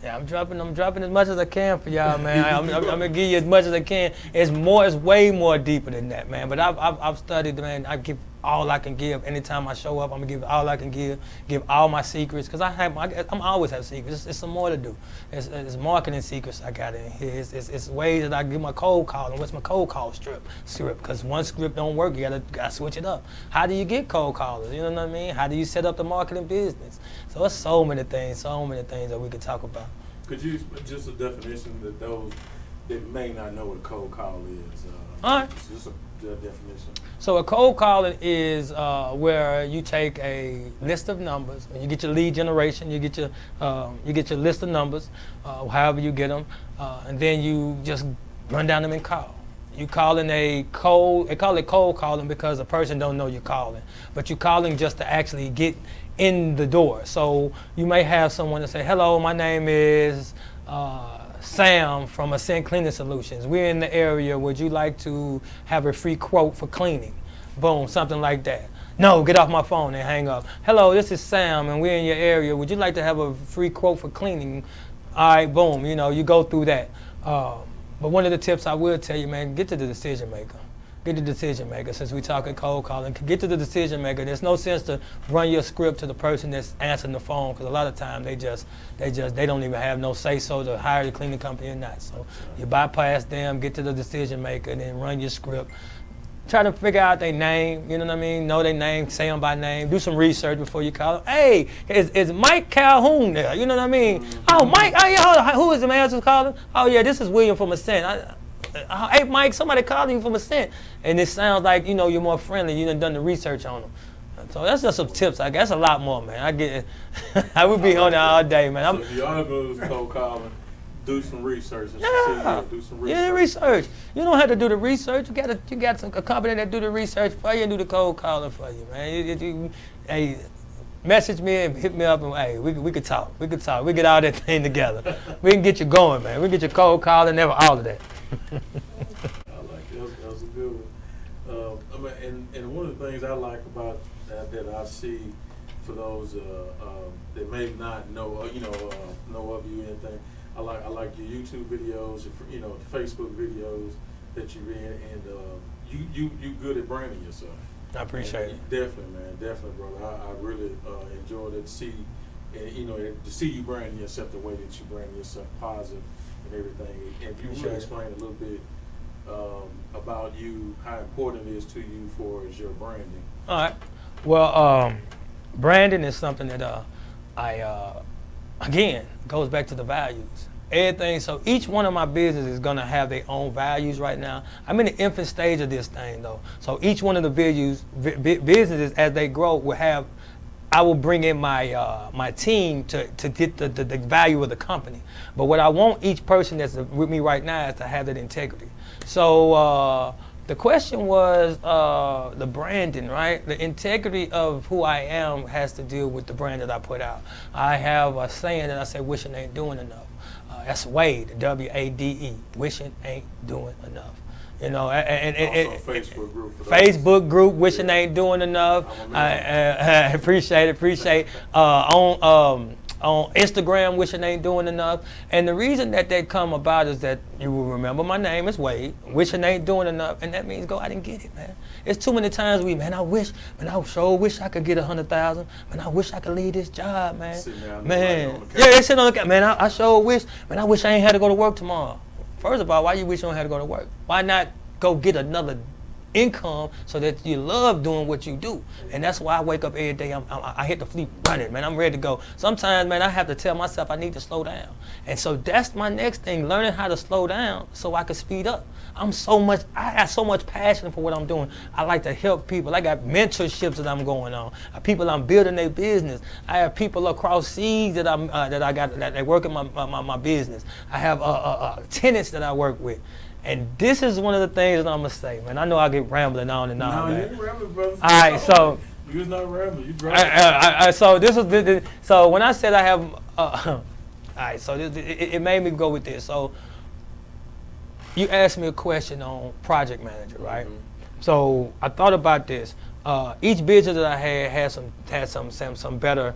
Yeah, I'm dropping as much as I can for y'all, man. I'm gonna give you as much as I can. It's way more deeper than that, man. But I've studied, man. I give all I can give. Anytime I show up, I'm gonna give all I can give all my secrets, because I'm always have secrets. It's some more to do. It's marketing secrets I got in here. It's ways that I give my cold calling. What's my cold call script? Because one script don't work, you gotta switch it up. How do you get cold callers? You know what I mean? How do you set up the marketing business? So it's so many things that we could talk about. Could you just a definition that those that may not know what a cold call is? All right. Just a definition. So a cold calling is where you take a list of numbers. You get your lead generation. You get your list of numbers, however you get them, and then you just run down them and call. You calling they call it cold calling because a person don't know you're calling, but you're calling just to actually get in the door. So you may have someone that say, "Hello, my name is Sam from ASCENT Cleaning Solutions. We're in the area. Would you like to have a free quote for cleaning?" Boom, something like that. No, get off my phone and hang up. "Hello, this is Sam, and we're in your area. Would you like to have a free quote for cleaning?" All right, boom. You go through that. But one of the tips I will tell you, man, get to the decision maker. Get the decision maker. Since we talking cold calling, get to the decision maker. There's no sense to run your script to the person that's answering the phone, because a lot of times they don't even have no say so to hire the cleaning company or not. So you bypass them, get to the decision maker, and then run your script. Try to figure out their name. You know what I mean? Know their name. Say them by name. Do some research before you call them. Hey, is Mike Calhoun there? You know what I mean? Oh, Mike. Oh, yeah. Who is the man who's calling? Oh, yeah. This is William from ASCENT. Hey, Mike, somebody calling you from ASCENT. And it sounds like, you're more friendly. You done the research on them. So that's just some tips. I guess a lot more, man. I get it. I would be on there all day, man. So if you are going to cold calling, do some research. Do some research. Yeah, research. You don't have to do the research. You got a company that do the research for you and do the cold calling for you, man. Hey, message me and hit me up, and hey, we could talk. We get all that thing together. We can get you going, man. We can get your cold calling, all of that. I like that. That was a good one. And one of the things I like about that I see for those that may not know of you or anything. I like your YouTube videos, the Facebook videos that you're in, and you good at branding yourself. I appreciate it. Definitely, man, definitely, brother. I really enjoyed it to see, to see you branding yourself the way that you brand yourself, positive and everything. And you really explain a little bit about you, how important it is to you for your branding. All right. Well, branding is something that again, goes back to the values. Everything, so each one of my businesses is gonna have their own values right now. I'm in the infant stage of this thing though. So each one of the businesses as they grow I will bring in my team to get the value of the company. But what I want each person that's with me right now is to have that integrity. So the question was the branding, right? The integrity of who I am has to deal with the brand that I put out. I have a saying that I say, wishing ain't doing enough. That's Wade, W-A-D-E, wishing ain't doing enough. And Facebook group. Facebook group, wishing ain't doing enough. I appreciate it. On Instagram, wishing ain't doing enough. And the reason that they come about is that you will remember my name is Wade, wishing ain't doing enough, and that means go out and get it, man. It's too many times I sure wish I could get 100,000. Man, I wish I could leave this job, man. They sit on the man. I sure wish, man. I wish I ain't had to go to work tomorrow. First of all, why you wish you don't have to go to work? Why not go get another income so that you love doing what you do. And that's why I wake up every day. I hit the fleet running, man. I'm ready to go. Sometimes, man, I have to tell myself I need to slow down. And so that's my next thing, learning how to slow down so I can speed up. I got so much passion for what I'm doing. I like to help people. I got mentorships that I'm going on. People I'm building their business. I have people across seas that I got that work in my business. I have tenants that I work with. And this is one of the things that I'm gonna say, man. I know I get rambling on and on. No, man. you ain't rambling, brother. All right, so you was not rambling. You driving. so this is so when I said I have, all right, so it made me go with this. So you asked me a question on project manager, right? Mm-hmm. So I thought about this. Each business that I had some better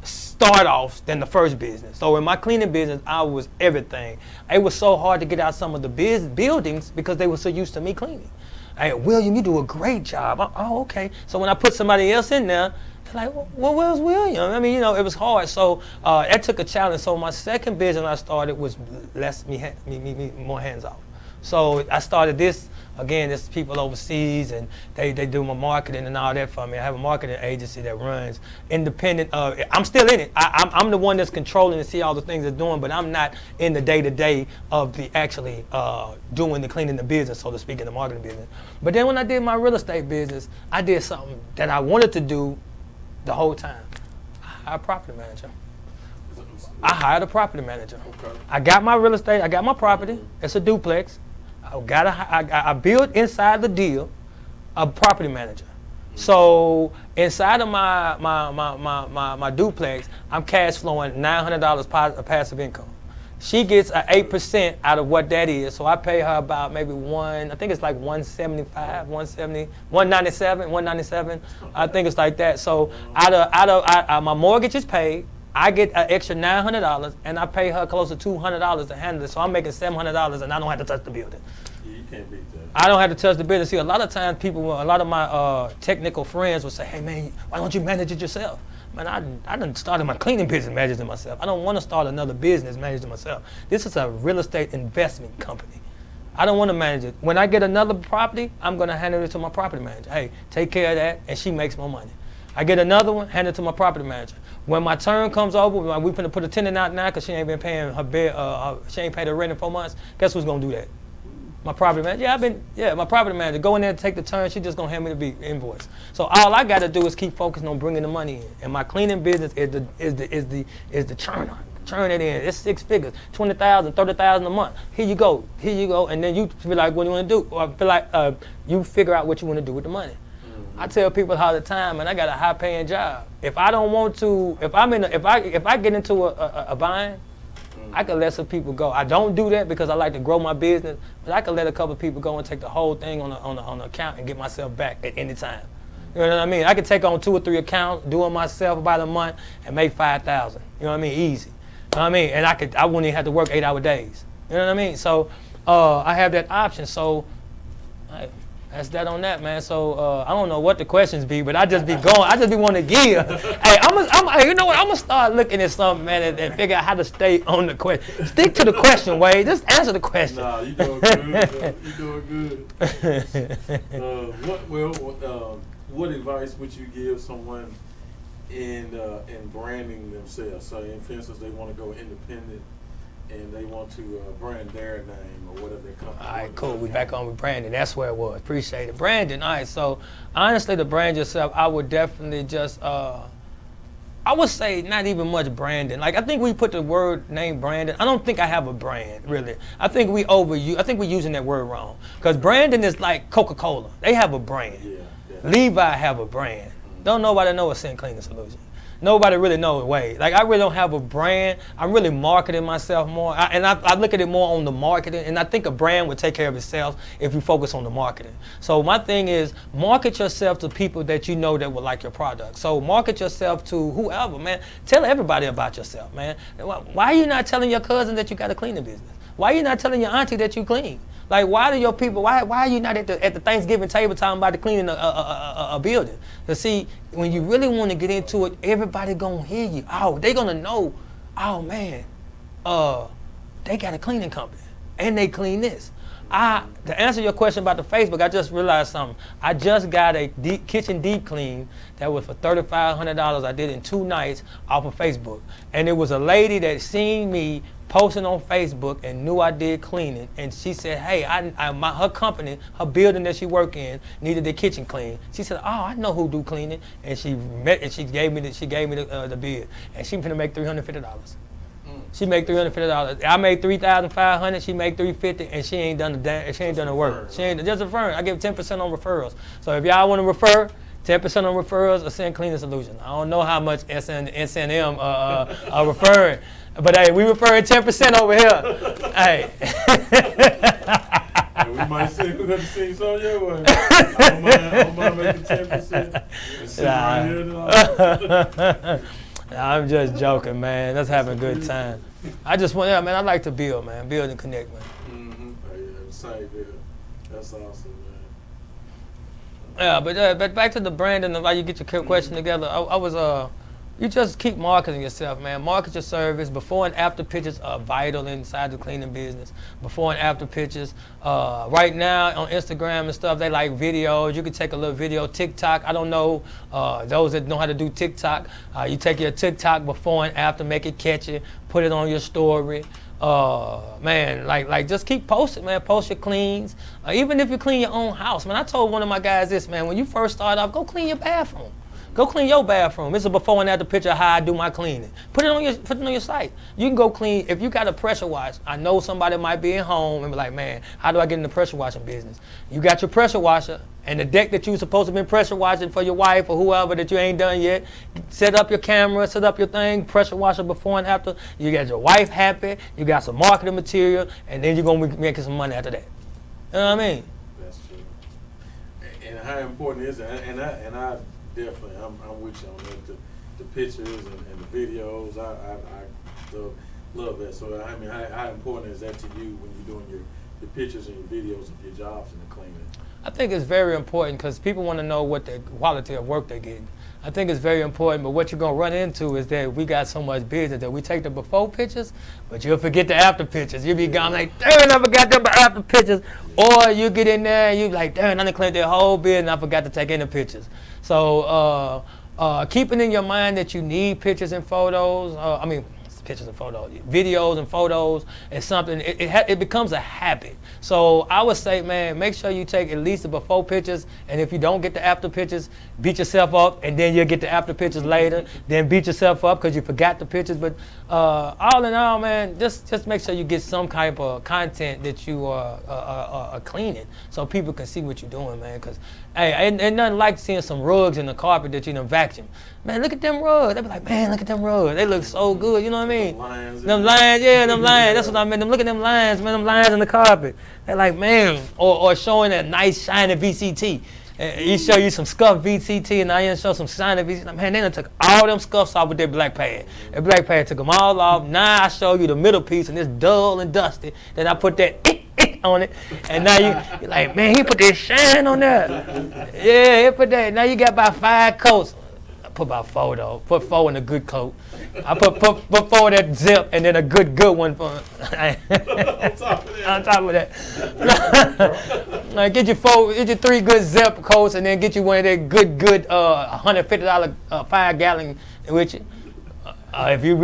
start offs than the first business. So in my cleaning business, I was everything. It was so hard to get out some of the buildings because they were so used to me cleaning. Hey, William, you do a great job. Oh, okay. So when I put somebody else in there, they're like, well, where's William? I mean, you know, it was hard. So that took a challenge. So my second business I started was me more hands off. So I started this. Again, there's people overseas, and they do my marketing and all that for me. I have a marketing agency that runs independent. I'm still in it. I'm the one that's controlling and see all the things they're doing, but I'm not in the day-to-day of the actually doing the cleaning the business, so to speak, in the marketing business. But then when I did my real estate business, I did something that I wanted to do the whole time. I hired a property manager. Okay. I got my real estate. I got my property. It's a duplex. I built inside the deal a property manager. So inside of my duplex, I'm cash flowing $900 passive income. She gets 8% out of what that is. So I pay her about maybe I think it's like 175, 170, 197. I think it's like that. So out of my mortgage is paid. I get an extra $900, and I pay her close to $200 to handle it. So I'm making $700, and I don't have to touch the building. Yeah, you can't beat that. I don't have to touch the building. See, a lot of times a lot of my technical friends will say, "Hey man, why don't you manage it yourself?" Man, I done started my cleaning business managing myself. I don't want to start another business managing myself. This is a real estate investment company. I don't want to manage it. When I get another property, I'm going to hand it to my property manager. Hey, take care of that, and she makes more money. I get another one, hand it to my property manager. When my turn comes over, we finna put a tenant out now because she ain't been paying her bill. She ain't paid her rent in 4 months. Guess who's gonna do that? My property manager. My property manager. Go in there and take the turn. She just gonna hand me the invoice. So all I gotta do is keep focusing on bringing the money in. And my cleaning business is the churn. Churn it in. It's 6 figures, $20,000, $30,000 a month. Here you go. And then you feel like what you want to do, or feel like you figure out what you want to do with the money. I tell people all the time, man, I got a high-paying job. If I don't want to, if I get into a bind, I can let some people go. I don't do that because I like to grow my business, but I can let a couple of people go and take the whole thing on the account and get myself back at any time. You know what I mean? I can take on 2 or 3 accounts, do it myself about a month, and make $5,000. You know what I mean? Easy. You know what I mean? And I wouldn't even have to work 8-hour days. You know what I mean? So I have that option. So. That's that on that, man. So I don't know what the questions be, but I just be going. I just be wanting to give. Hey, you know what? I'm gonna start looking at something, man, and figure out how to stay on the question. Stick to the question, Wade. Just answer the question. Nah, you doing good. You doing good. What advice would you give someone in branding themselves? So, for instance, they want to go independent and they want to brand their name or whatever their company. All right, cool. We back on with branding. That's where it was. Appreciate it. Branding. All right. So honestly, to brand yourself, I would definitely just, I would say not even much branding. Like I think we put the word name branding. I don't think I have a brand really. I think we're using that word wrong. Because branding is like Coca-Cola. They have a brand. Yeah. Levi have a brand. Don't nobody know ASCENT Cleaning Solutions. Nobody really knows Wade. Like I really don't have a brand. I'm really marketing myself more, I look at it more on the marketing. And I think a brand would take care of itself if you focus on the marketing. So my thing is market yourself to people that you know that will like your product. So market yourself to whoever, man. Tell everybody about yourself, man. Why are you not telling your cousin that you got a cleaning business? Why are you not telling your auntie that you clean? Like, why do your people? Why are you not at the Thanksgiving table talking about the cleaning a building? To see, when you really want to get into it, everybody gonna hear you. Oh, they gonna know. Oh man, they got a cleaning company and they clean this. To answer your question about the Facebook, I just realized something. I just got a kitchen deep clean that was for $3,500. I did in 2 nights off of Facebook. And it was a lady that seen me posting on Facebook and knew I did cleaning. And she said, hey, her company, her building that she work in, needed the kitchen clean. She said, oh, I know who do cleaning. And she gave me the bid. And she finna make $350. She make $350. I made $3,500. She make $350, and she ain't done the work. She ain't just a firm. I give 10% on referrals. So if y'all want to refer, 10% on referrals, ASCENT Cleaning Solutions. I don't know how much S&M are referring, but hey, we referring 10% over here. Hey. We might see we're gonna see some your way. I don't mind making 10%. And sit right here. I'm just joking, man. Let's have a good time. I just want, man. I like to build, man. Build and connect, man. Oh, yeah, same deal. That's awesome, man. Yeah, but back to the brand and how you get your question together. I was you just keep marketing yourself, man. Market your service. Before and after pictures are vital inside the cleaning business. Before and after pictures. Right now on Instagram and stuff, they like videos. You can take a little video. TikTok, I don't know those that know how to do TikTok. You take your TikTok before and after, make it catchy, put it on your story. Man, like just keep posting, man. Post your cleans. Even if you clean your own house, man. I told one of my guys this, man. When you first start off, go clean your bathroom. Go clean your bathroom. It's a before and after picture of how I do my cleaning. Put it on your site. You can go clean. If you got a pressure wash, I know somebody might be at home and be like, man, how do I get in the pressure washing business? You got your pressure washer and the deck that you supposed to be pressure washing for your wife or whoever that you ain't done yet. Set up your camera, set up your thing, pressure washer before and after. You got your wife happy. You got some marketing material, and then you're gonna be making some money after that. You know what I mean? That's true. And how important is it? And I definitely, I'm with you on that. The pictures and the videos, I love that. So I mean, how important is that to you when you're doing your pictures and your videos of your jobs and the cleaning? I think it's very important because people want to know what the quality of work they're getting. I think it's very important, but what you're going to run into is that we got so much business that we take the before pictures, but you'll forget the after pictures. You'll be gone like, damn, I forgot the after pictures. Or you get in there and you like, damn, I done cleaned that whole business and I forgot to take any pictures. So keeping in your mind that you need pictures and photos, pictures and photos, videos and photos is something, it becomes a habit. So I would say, man, make sure you take at least the before pictures, and if you don't get the after pictures, beat yourself up, and then you'll get the after pictures later, then beat yourself up because you forgot the pictures. But all in all, man, just make sure you get some kind of content that you are cleaning so people can see what you're doing, man. Because, hey, ain't nothing like seeing some rugs in the carpet that you done vacuum. Man, look at them rugs. They be like, man, look at them rugs. They look so good, you know what I mean? Them lines, yeah, them lines. That's what I meant. Look at them lines, man, them lines in the carpet. They're like, man, or showing that nice shiny VCT. He show you some scuffed VCT, and I didn't show some shiny VCT. Man, they done took all them scuffs off with their black pad. Their black pad took them all off. Now I show you the middle piece, and it's dull and dusty. Then I put that on it, and now you're like, man, he put that shine on there. Yeah, he put that. Now you got about 5 coats. I put about 4 though. Put 4 in a good coat. I put 4 that zip, and then a good one for on top of that. Like get your 3 good zip coats, and then get you one of that good $150 5-gallon with you. If you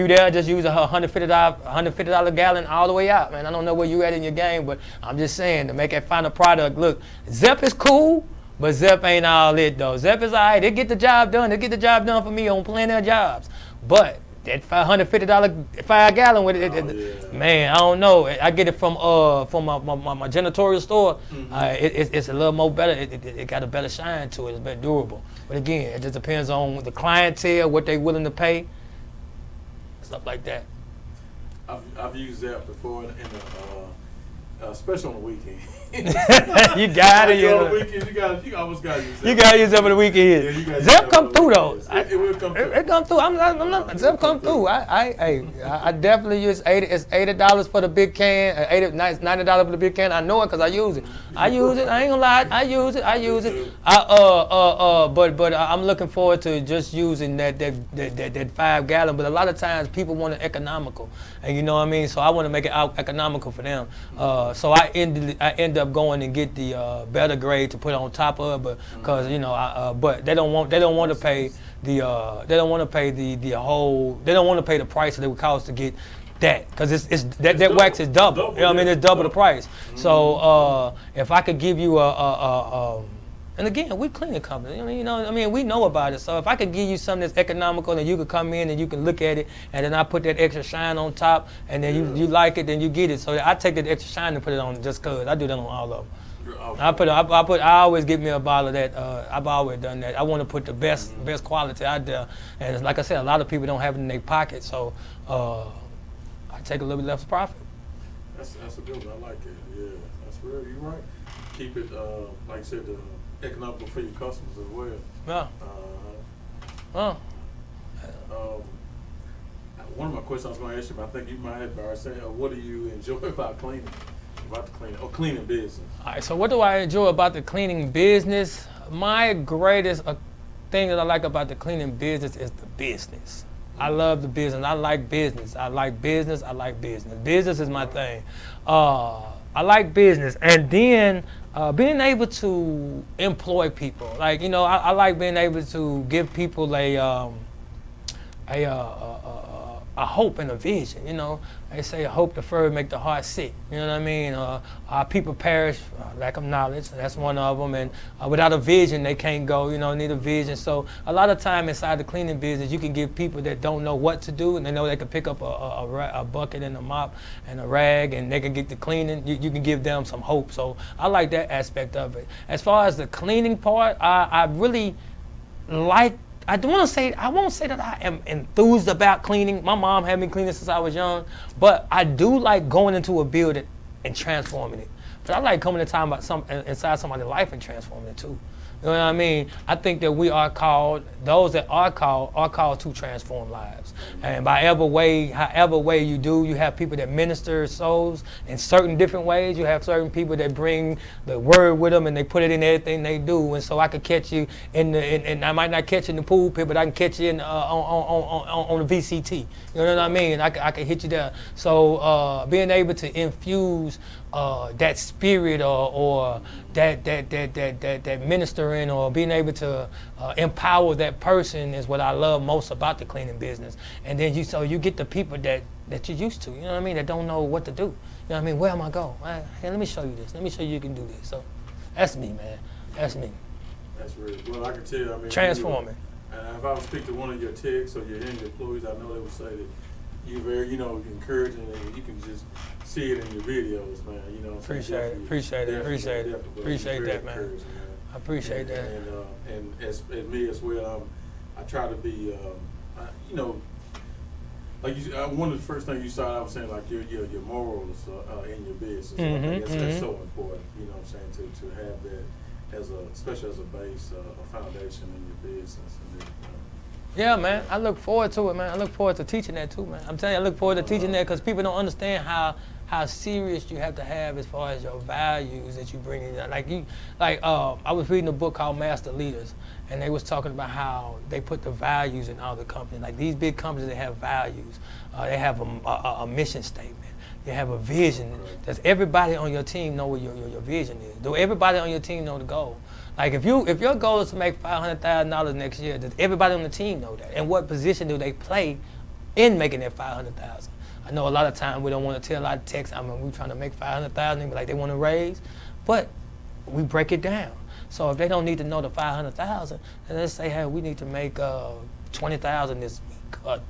there, just use a $150 gallon all the way out, man. I don't know where you at in your game, but I'm just saying to make that final product look. Zep is cool, but Zep ain't all it though. Zep is alright. They get the job done. They get the job done for me on plenty of jobs. But that $150 5-gallon with it, man, I don't know. I get it from my janitorial store. It's a little more better. It got a better shine to it. It's better durable. But again, it just depends on the clientele, what they willing to pay. Stuff like that. I've used that before in especially on the weekend. You got it. On the weekend, you almost got to use that. You got to use that for the weekend. Yeah, Zep come through though. It will come through. It come through. I'm not. Zep come through. I definitely use It's $80 for the big can. $90 for the big can. I know it because I use it. I ain't gonna lie. I use it. But I'm looking forward to just using that 5-gallon. But a lot of times people want it economical, and you know what I mean. So I want to make it economical for them. So I end up going and get the better grade to put on top of, but because but they don't want to pay the price that it would cost to get that, because it's that wax is double. You know what I mean? It's double the price. So if I could give you and again, we cleaning company. We know about it. So if I could give you something that's economical, and you could come in and you can look at it, and then I put that extra shine on top, and then you like it, then you get it. So I take that extra shine and put it on just cause. I do that on all of them. I always get me a bottle of that. I've always done that. I want to put the best quality out there, and it's like I said, a lot of people don't have it in their pocket, so I take a little bit less profit. That's a good one. I like it. Yeah, that's real. You're right. Keep it like I said, economical for your customers as well. Yeah. One of my questions I was going to ask you, but I think you might have already said, what do you enjoy about cleaning? Cleaning business. All right, so what do I enjoy about the cleaning business? My greatest thing that I like about the cleaning business is the business. I love the business. I like business. Business is my thing. I like business, and then being able to employ people. Like, I like being able to give people a hope and a vision. They say hope deferred make the heart sick. You know what I mean? Our people perish for lack of knowledge. That's one of them. And without a vision, they can't go. Need a vision. So a lot of time inside the cleaning business, you can give people that don't know what to do, and they know they can pick up a bucket and a mop and a rag, and they can get the cleaning. You can give them some hope. So I like that aspect of it. As far as the cleaning part, I really like. I won't say that I am enthused about cleaning. My mom had me cleaning since I was young, but I do like going into a building and transforming it. But I like coming to time about inside somebody's life and transforming it too. You know what I mean? I think that those that are called to transform lives. And however way you do, you have people that minister souls in certain different ways. You have certain people that bring the word with them and they put it in everything they do. And so I could catch you and I might not catch you in the pool pit, but I can catch you on the VCT. You know what I mean? I can hit you there. So being able to infuse that spirit or that ministering, or being able to empower that person is what I love most about the cleaning business. And then you get the people that you're used to, you know what I mean, that don't know what to do. You know what I mean? Where am I going? Hey, let me show you this. Let me show you can do this. So that's me, man. That's me. That's real. Well, I can tell you, transforming. If I would speak to one of your techs or your employees, I know they would say that you're very, encouraging, and you can just see it in your videos, man. Appreciate that, man. I appreciate that. And as me as well, I try to be, like one of the first things you started out saying, like your morals in your business. That's so important. You know what I'm saying, to have that especially as a base, a foundation in your business. And yeah, man. I look forward to it, man. I look forward to teaching that too, man. I'm telling you, I look forward to teaching that because people don't understand how serious you have to have as far as your values that you bring in. I was reading a book called Master Leaders, and they was talking about how they put the values in all the companies. Like these big companies that have values, they have a mission statement. They have a vision. Does everybody on your team know what your vision is? Do everybody on your team know the goal? Like if your goal is to make $500,000 next year, does everybody on the team know that? And what position do they play in making that $500,000? I know a lot of times we don't want to tell our techs, we're trying to make $500,000, like they want to raise, but we break it down. So if they don't need to know the $500,000, then let's say, hey, we need to make $20,000 this week,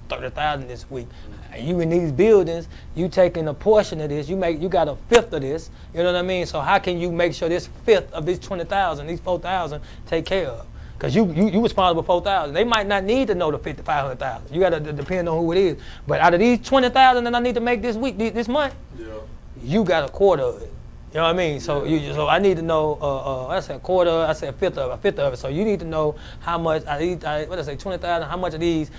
$30,000 this week. And you in these buildings, you taking a portion of this, you got a fifth of this. You know what I mean? So how can you make sure this fifth of these 20,000, these 4,000, take care of? Because you responsible for 4,000. They might not need to know the 500,000. You got to depend on who it is. But out of these 20,000 that I need to make this week, this month, you got a quarter of it. You know what I mean? So so I need to know. I said a quarter. I said a fifth of it. So you need to know how much. What did I say? 20,000. How much of these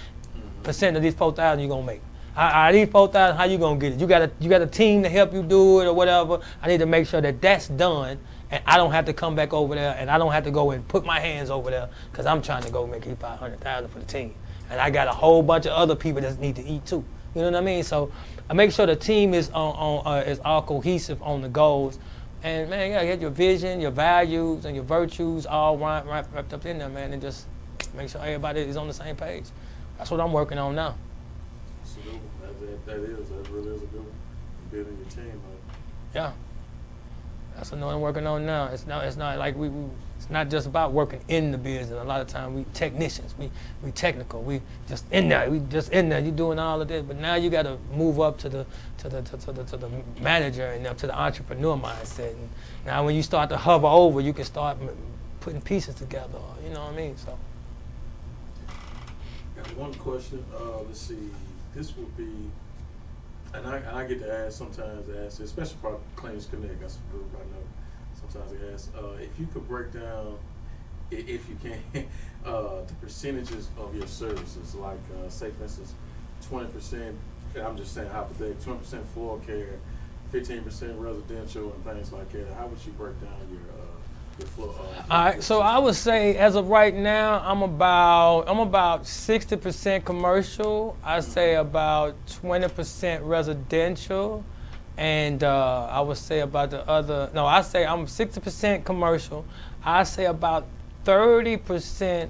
percent of these 4,000 you gonna make? I need 4,000. How you gonna get it? You got a team to help you do it or whatever. I need to make sure that that's done, and I don't have to come back over there, and I don't have to go and put my hands over there because I'm trying to go make $500,000 for the team, and I got a whole bunch of other people that need to eat too. You know what I mean? So I make sure the team is is all cohesive on the goals. And man, you gotta get your vision, your values, and your virtues all wrapped up in there, man, and just make sure everybody is on the same page. That's what I'm working on now. Absolutely. That really is a good one. Building your team up. Yeah. That's what I'm working on now. It's not like it's not just about working in the business. A lot of times we technicians, we technical, we just in there, you doing all of this. But now you got to move up to the manager and up to the entrepreneur mindset. And now when you start to hover over, you can start putting pieces together. You know what I mean? So. Got one question. Let's see. This would be. And I get to ask sometimes, especially for Cleaners Connect, that's a group I know. Sometimes they ask, if you could break down, if you can, the percentages of your services, like say for instance, 20%, I'm just saying hypothetically, 20% floor care, 15% residential and things like that. How would you break down your floor? All right, so I would say as of right now, I'm about 60% commercial. I say about 20% residential, and I would say about the other. No, I say I'm 60% commercial. I say about 30%,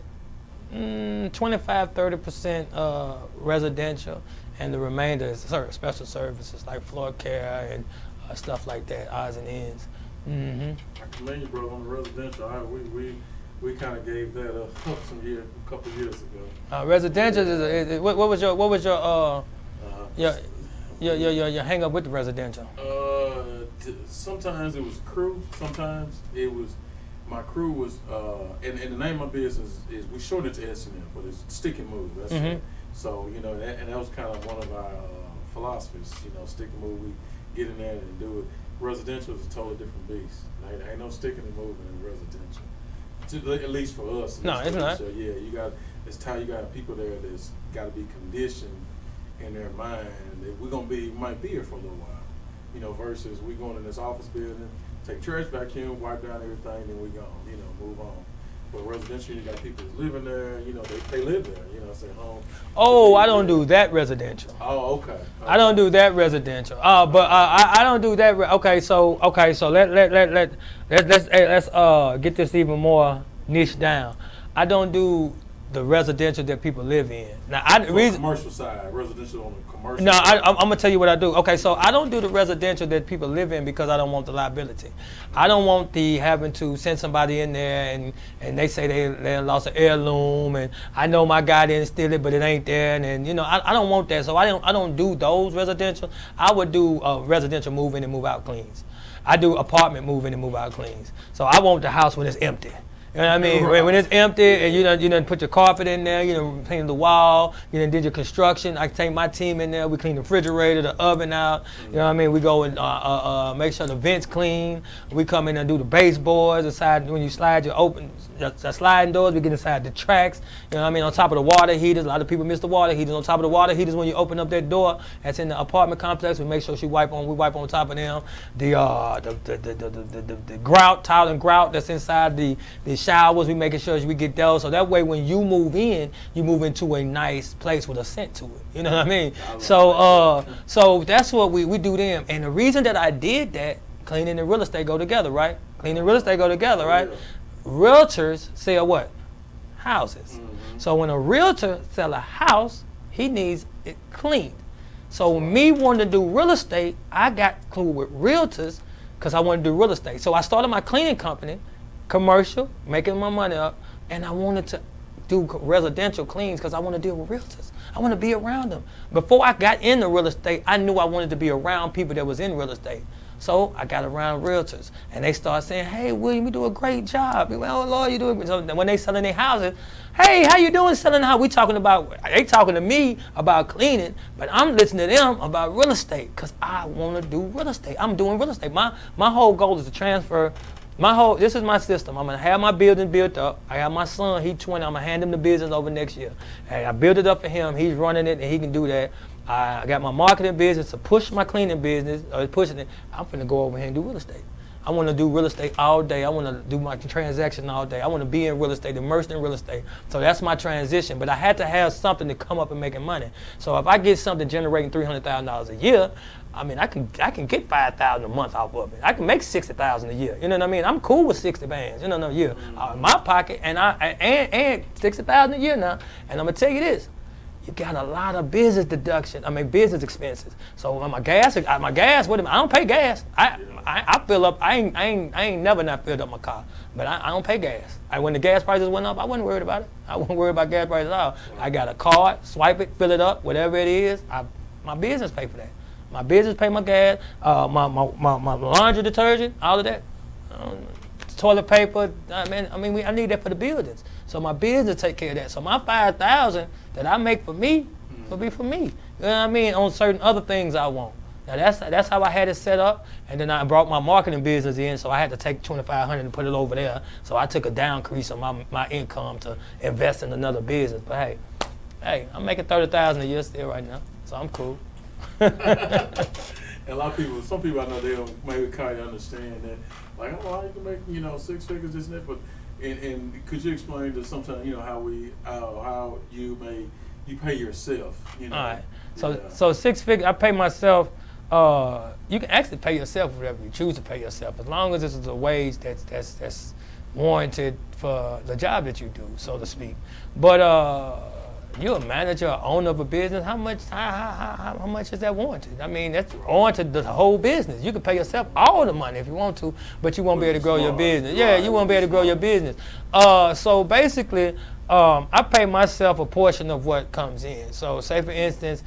25-30% residential, and the remainder is special services like floor care and stuff like that, odds and ends. Mm-hmm. I commend you, bro, on the residential. We kind of gave that up a couple years ago. Residential is what was your hang up with the residential? Sometimes it was crew. Sometimes it was my crew was and the name of my business is we shortened it to S&M, but it's stick and move. That's it. So that was kind of one of our philosophies. Stick and move. We get in there and do it. Residential is a totally different beast. Ain't no sticking and moving in residential. At least for us. No, it's not. So yeah, you got people there that's got to be conditioned in their mind that we might be here for a little while. Versus we going in this office building, take trash vacuum, wipe down everything, then we gone. Move on. But residential, you got people that's living there. They live there. It's their home. Oh, I don't do that residential. Oh, okay. I don't do that residential. But I don't do that. Okay, so let's get this even more niche down. I don't do the residential that people live in. Now, commercial side, residential on the commercial. No, I'm gonna tell you what I do. Okay, so I don't do the residential that people live in because I don't want the liability. I don't want the having to send somebody in there and they say they lost an heirloom and I know my guy didn't steal it but it ain't there and I don't want that. So I don't do those residential. I would do residential move in and move out cleans. I do apartment move in and move out cleans. So I want the house when it's empty. You know what I mean? Right. When it's empty and you done put your carpet in there, clean the wall, did your construction. I take my team in there, we clean the refrigerator, the oven out. You know what I mean? We go and make sure the vents clean. We come in and do the baseboards, inside when you slide your the sliding doors, we get inside the tracks. You know what I mean? On top of the water heaters, a lot of people miss the water heaters. On top of the water heaters, when you open up that door, that's in the apartment complex, we make sure we wipe on top of them. The grout, tile and grout that's inside the showers, we making sure we get those. So that way when you move into a nice place with a scent to it. You know what I mean? So that's what we do them. And the reason that I did that, cleaning and real estate go together, right? Cleaning and real estate go together, right? Yeah. Realtors sell what? Houses. Mm-hmm. So when a realtor sell a house, he needs it cleaned. So me wanting to do real estate, I got cool with realtors because I want to do real estate. So I started my cleaning company, commercial, making my money up, and I wanted to do residential cleans because I want to deal with realtors. I want to be around them. Before I got into real estate, I knew I wanted to be around people that was in real estate. So I got around realtors, and they start saying, "Hey, William, you do a great job." Well, Lord, you do it. So when they selling their houses, "Hey, how you doing selling the house?" They talking to me about cleaning, but I'm listening to them about real estate because I want to do real estate. I'm doing real estate. My whole goal is to transfer. This is my system. I'm gonna have my building built up. I have my son, he's 20. I'm gonna hand him the business over next year. And I built it up for him. He's running it, and he can do that. I got my marketing business to push my cleaning business, pushing it. I'm finna go over here and do real estate. I want to do real estate all day. I want to do my transaction all day. I want to be in real estate, immersed in real estate. So that's my transition. But I had to have something to come up and making money. So if I get something generating $300,000 a year, I mean, I can get $5,000 a month off of it. I can make $60,000 a year. You know what I mean? I'm cool with 60 bands. You know, a year in my pocket, and $60,000 a year now. And I'm gonna tell you this. You got a lot of business deduction. I mean, business expenses. So my gas. Wait a minute, I don't pay gas. I fill up. I ain't never not filled up my car, but I don't pay gas. When the gas prices went up, I wasn't worried about it. I wasn't worried about gas prices at all. I got a card, swipe it, fill it up, whatever it is. My business pay for that. My business pay my gas, my laundry detergent, all of that. Toilet paper. I mean, I need that for the buildings. So my business take care of that. So my $5,000 that I make for me will be for me. You know what I mean? On certain other things I want. Now that's how I had it set up. And then I brought my marketing business in, so I had to take $2,500 and put it over there. So I took a downcrease on my income to invest in another business. But hey, I'm making $30,000 a year still right now, so I'm cool. And a lot of people, some people I know, they don't maybe kind of understand that, like, oh, how you can make, 6 figures, this and that, but, and could you explain to sometimes, how you pay yourself, All right, so 6 figures, I pay myself, you can actually pay yourself whatever you choose to pay yourself, as long as this is a wage that's warranted for the job that you do, so to speak. But, you're a manager, or owner of a business. How much is that warranted? I mean, that's warranted the whole business. You can pay yourself all the money if you want to, but you won't be able to grow your business. Yeah, you won't be able to grow your business. So basically, I pay myself a portion of what comes in. So say for instance,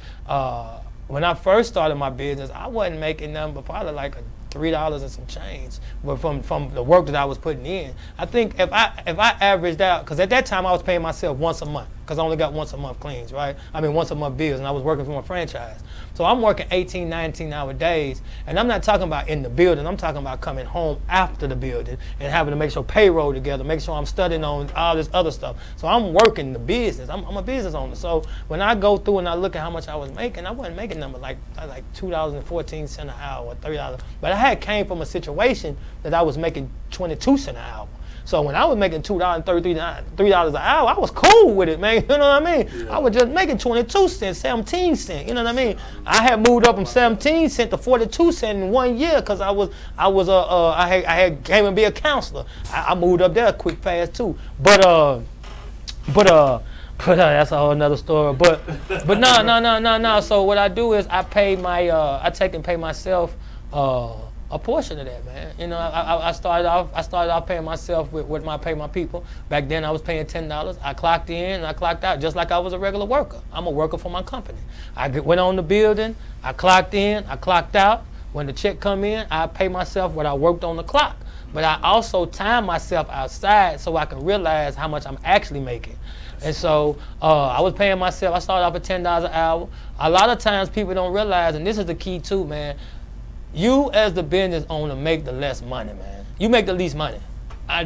when I first started my business, I wasn't making nothing but probably like $3 and some change, but from the work that I was putting in. I think if I averaged out, because at that time I was paying myself once a month, because I only got once a month cleans, right? I mean once a month bills, and I was working for my franchise. So I'm working 18, 19-hour days, and I'm not talking about in the building. I'm talking about coming home after the building and having to make sure payroll together, make sure I'm studying on all this other stuff. So I'm working the business. I'm a business owner. So when I go through and I look at how much I was making, I wasn't making number like $2.14 an hour or $3. But I had came from a situation that I was making 22 cents an hour. So when I was making $3 an hour, I was cool with it, man. You know what I mean? Yeah. I was just making 22 cents, 17 cents. You know what I mean? I had moved up from 17 cents to 42 cents in 1 year because I had came and be a counselor. I moved up there quick fast too. But that's a whole nother story. But no. So what I do is I pay I take and pay myself a portion of that, man. You know, I started off paying myself with what I pay my people. Back then I was paying $10. I clocked in and I clocked out just like I was a regular worker. I'm a worker for my company. I went on the building, I clocked in, I clocked out. When the check come in, I pay myself what I worked on the clock. But I also time myself outside so I can realize how much I'm actually making. And so I was paying myself, I started off at $10 an hour. A lot of times people don't realize, and this is the key too, man, you as the business owner make the less money, man. You make the least money.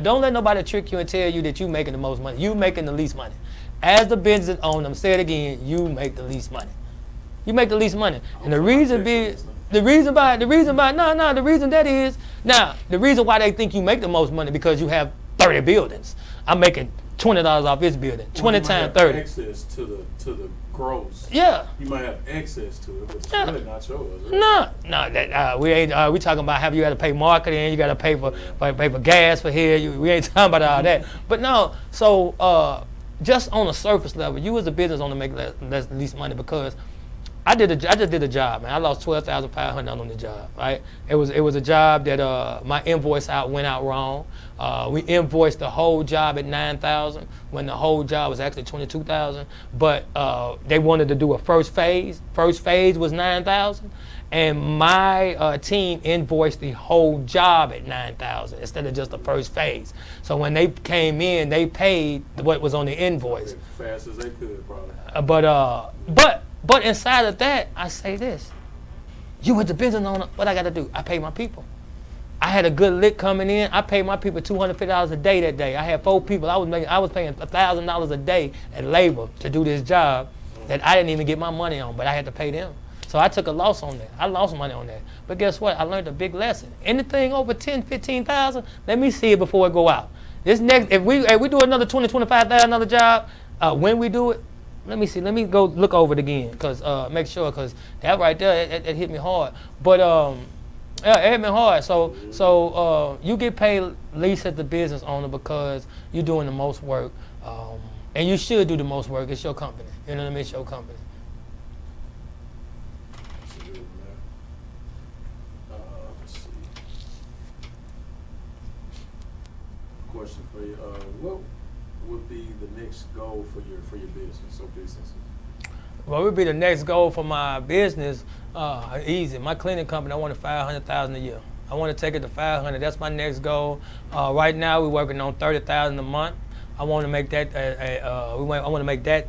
Don't let nobody trick you and tell you that you making the most money. You making the least money. As the business owner, I'm saying it again, you make the least money. You make the least money. And the reason why they think you make the most money because you have 30 buildings. I'm making $20 off this building, 20 times 30. Access to the gross. Yeah. You might have access to it, but it's really not yours. Right? No. We ain't. We talking about you got to pay marketing, you got to pay for gas for here. We ain't talking about all that. But no. So just on a surface level, you as a business owner make least money because I just did a job, man. I lost $12,500 on the job, right? It was a job that my invoice went out wrong. We invoiced the whole job at $9,000 when the whole job was actually $22,000. But they wanted to do a first phase. First phase was $9,000, and my team invoiced the whole job at $9,000 instead of just the first phase. So when they came in, they paid what was on the invoice. As fast as they could, probably. But inside of that, I say this. You as the business owner, what I got to do? I pay my people. I had a good lick coming in. I paid my people $250 a day that day. I had 4 people. I was paying $1,000 a day at labor to do this job that I didn't even get my money on, but I had to pay them. So I took a loss on that. I lost money on that. But guess what? I learned a big lesson. Anything over 10, 15,000, let me see it before it go out. This next, if we do another 20, 25,000, another job, when we do it, let me see. Let me go look over it again, cause make sure, cause that right there, it hit me hard. But yeah, it hit me hard. So you get paid least as the business owner because you're doing the most work, and you should do the most work. It's your company. You know what I mean? It's your company. Absolutely, man. Let's see. Question for you. What would be the next goal for your business or businesses? What would be the next goal for my business? Easy. My cleaning company, I want $500,000 a year. I want to take it to 500. That's my next goal. Right now, we're working on 30,000 a month. I want to make that. I want to make that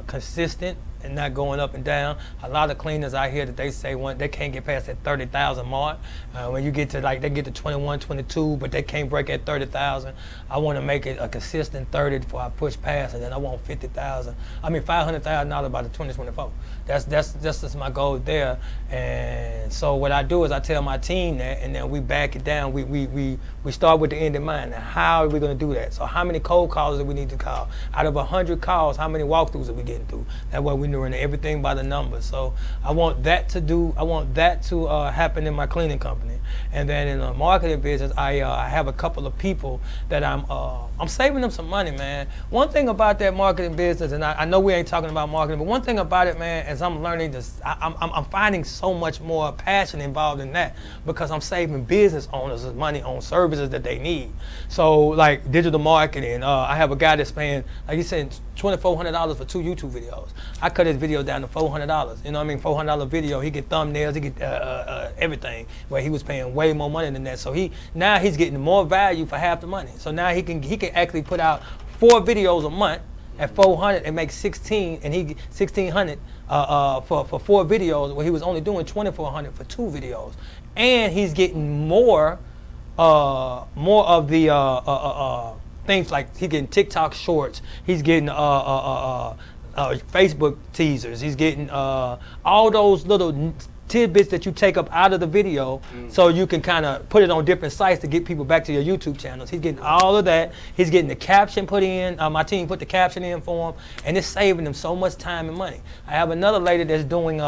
consistent and not going up and down. A lot of cleaners out here that they say they can't get past that 30,000 mark. When you get to they get to 21, 22, but they can't break at 30,000. I want to make it a consistent 30 before I push past, and then I want $500,000 by the 2024. That's just my goal there. And so what I do is I tell my team that, and then we back it down. We start with the end in mind. Now, how are we going to do that? So how many cold calls do we need to call? Out of 100 calls, how many walkthroughs are we getting through? That way we're doing everything by the numbers. So I want that to happen in my cleaning company. And then in the marketing business, I have a couple of people that I'm saving them some money, man. One thing about that marketing business, and I know we ain't talking about marketing, but one thing about it, man, is I'm learning this. I'm finding so much more passion involved in that because I'm saving business owners money on services that they need. So like digital marketing, I have a guy that's paying, like he said, $2,400 for 2 YouTube videos. I cut his video down to $400. You know what I mean? $400 video. He get thumbnails. He get everything. Where he was paying way more money than that. So now he's getting more value for half the money. So now he can actually put out 4 videos a month at $400 and make 16, and he $1,600 for 4 videos. Where he was only doing $2,400 for 2 videos, and he's getting more of the things like he's getting TikTok shorts. He's getting Facebook teasers. He's getting all those little tidbits that you take up out of the video, so you can kind of put it on different sites to get people back to your YouTube channels. He's getting all of that. He's getting the caption put in. My team put the caption in for him, and it's saving them so much time and money. I have another lady that's doing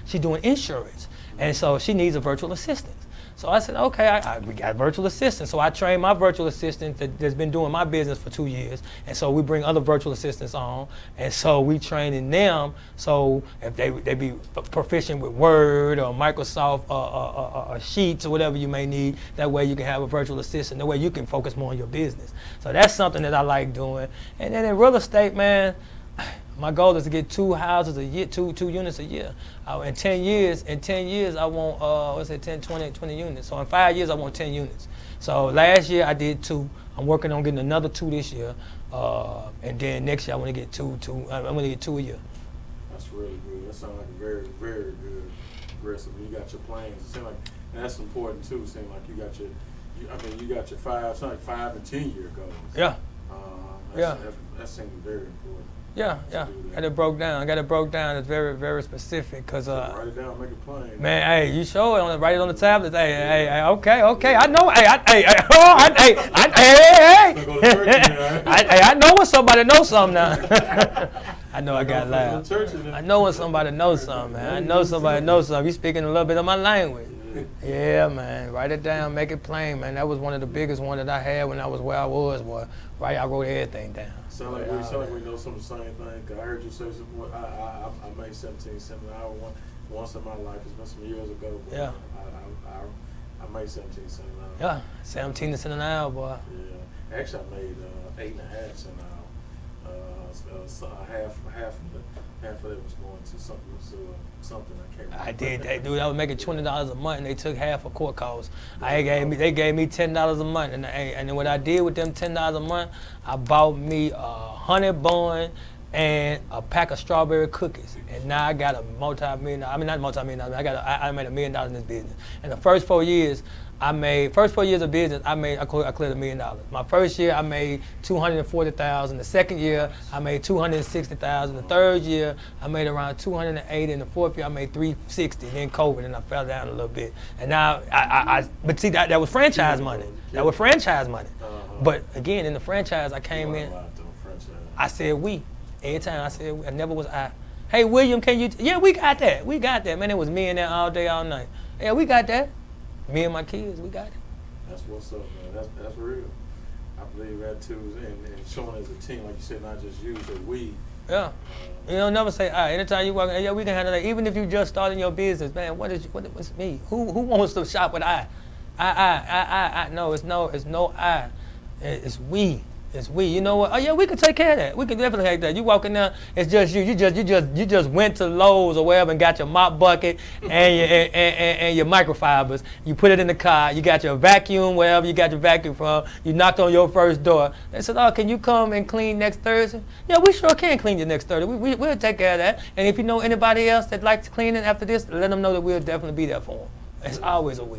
she's doing insurance, and so she needs a virtual assistant. So I said, okay, we got virtual assistants. So I trained my virtual assistant that's been doing my business for 2 years. And so we bring other virtual assistants on. And so we training them. So if they be proficient with Word or Microsoft or Sheets or whatever you may need, that way you can have a virtual assistant. That way you can focus more on your business. So that's something that I like doing. And then in real estate, man, my goal is to get 2 houses a year, two units a year. In 10 years, I want 20 units. So in 5 years, I want 10 units. So last year I did 2. I'm working on getting another 2 this year, and then next year I want to get 2. I'm going to get 2 a year. That's really good. That sounds like a very, very good aggressive. You got your plans. It seems like, and that's important too. It seems like you got your 5 and 10 year goals. Yeah. That seems very important. Yeah. Got it broke down. It's very, very specific. Cause write it down, make it plain. Man, hey, you show it write it on the tablet. Hey, okay. I know. I know when somebody knows something now. I know I got loud. I know when somebody knows something, man. I know somebody knows something. You speaking a little bit of my language. Yeah, man. Write it down, make it plain, man. That was one of the biggest one that I had when I was where I was, boy. Right, I wrote everything down. Sound like we know some of the same thing. I heard you say something. I made 17 cents an hour once in my life. It's been some years ago. But yeah. I made 17 cents an hour. Yeah, 17 cents an hour, boy. Yeah. Actually, I made 8.5 cents an hour. So half of it was going to something I can't remember. I did that, dude. I was making $20 a month, and they took half of court costs. They gave me $10 a month, and then what I did with them $10 a month, I bought me a honey bun, and a pack of strawberry cookies. And now I got a multi-million, I mean not multi-million, I made $1 million in this business. And the first 4 years, first 4 years of business, I cleared $1 million. My first year, I made $240,000. The second year, I made $260,000. The third year, I made around $280,000. And the fourth year, I made $360,000. Then COVID, and I fell down a little bit. And now, but see, that was franchise money. That was franchise money. But again, in the franchise, I came in. I said we. Every time I said we. I never was I. Hey, William, can you? Yeah, we got that. We got that. Man, it was me in there all day, all night. Yeah, we got that. Me and my kids, we got it. That's what's up, man. That's real. I believe that too. And showing as a team, like you said, not just you, but we. Yeah. You don't never say I. Anytime you walk, yeah, we can handle that. Even if you just starting your business, man, what's me? Who wants to shop with I? No, it's no I. It's we. It's we. You know what? Oh yeah, we can take care of that. We can definitely take that. You walking down, it's just you. You just went to Lowe's or wherever and got your mop bucket and your microfibers. You put it in the car. You got your vacuum wherever you got your vacuum from. You knocked on your first door. They said, "Oh, can you come and clean next Thursday?" Yeah, we sure can clean you next Thursday. We'll take care of that. And if you know anybody else that likes cleaning after this, let them know that we'll definitely be there for them. It's always a we.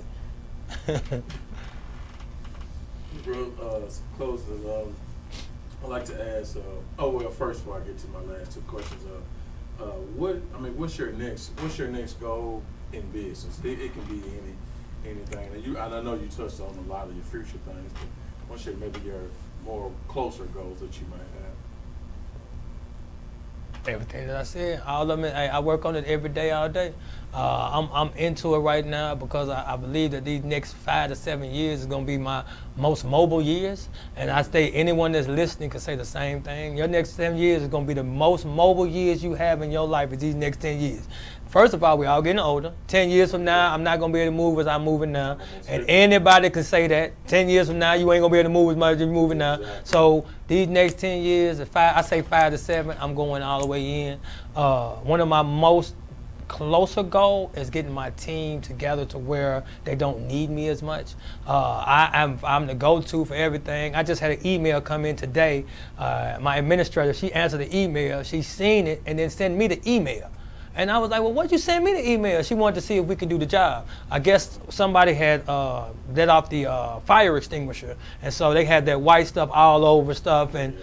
Closing, I'd like to ask. First, before I get to my last two questions, what's your next goal in business? It can be anything. And I know you touched on a lot of your future things, but what's your more closer goals that you might have? Everything that I said, all of it. I work on it every day, all day. I'm into it right now because I believe that these next 5 to 7 years is going to be my most mobile years. And I say anyone that's listening can say the same thing. Your next 7 years is going to be the most mobile years you have in your life is these next 10 years. First of all, we're all getting older. 10 years from now, I'm not going to be able to move as I'm moving now. And anybody can say that. 10 years from now, you ain't going to be able to move as much as you're moving now. So these next 10 years, I say 5 to 7, I'm going all the way in. One of my most closer goal is getting my team together to where they don't need me as much. I'm the go-to for everything. I just had an email come in today. My administrator, she answered the email. She seen it and then sent me the email. And I was like, well, why'd you send me the email? She wanted to see if we could do the job. I guess somebody had let off the fire extinguisher. And so they had that white stuff all over stuff and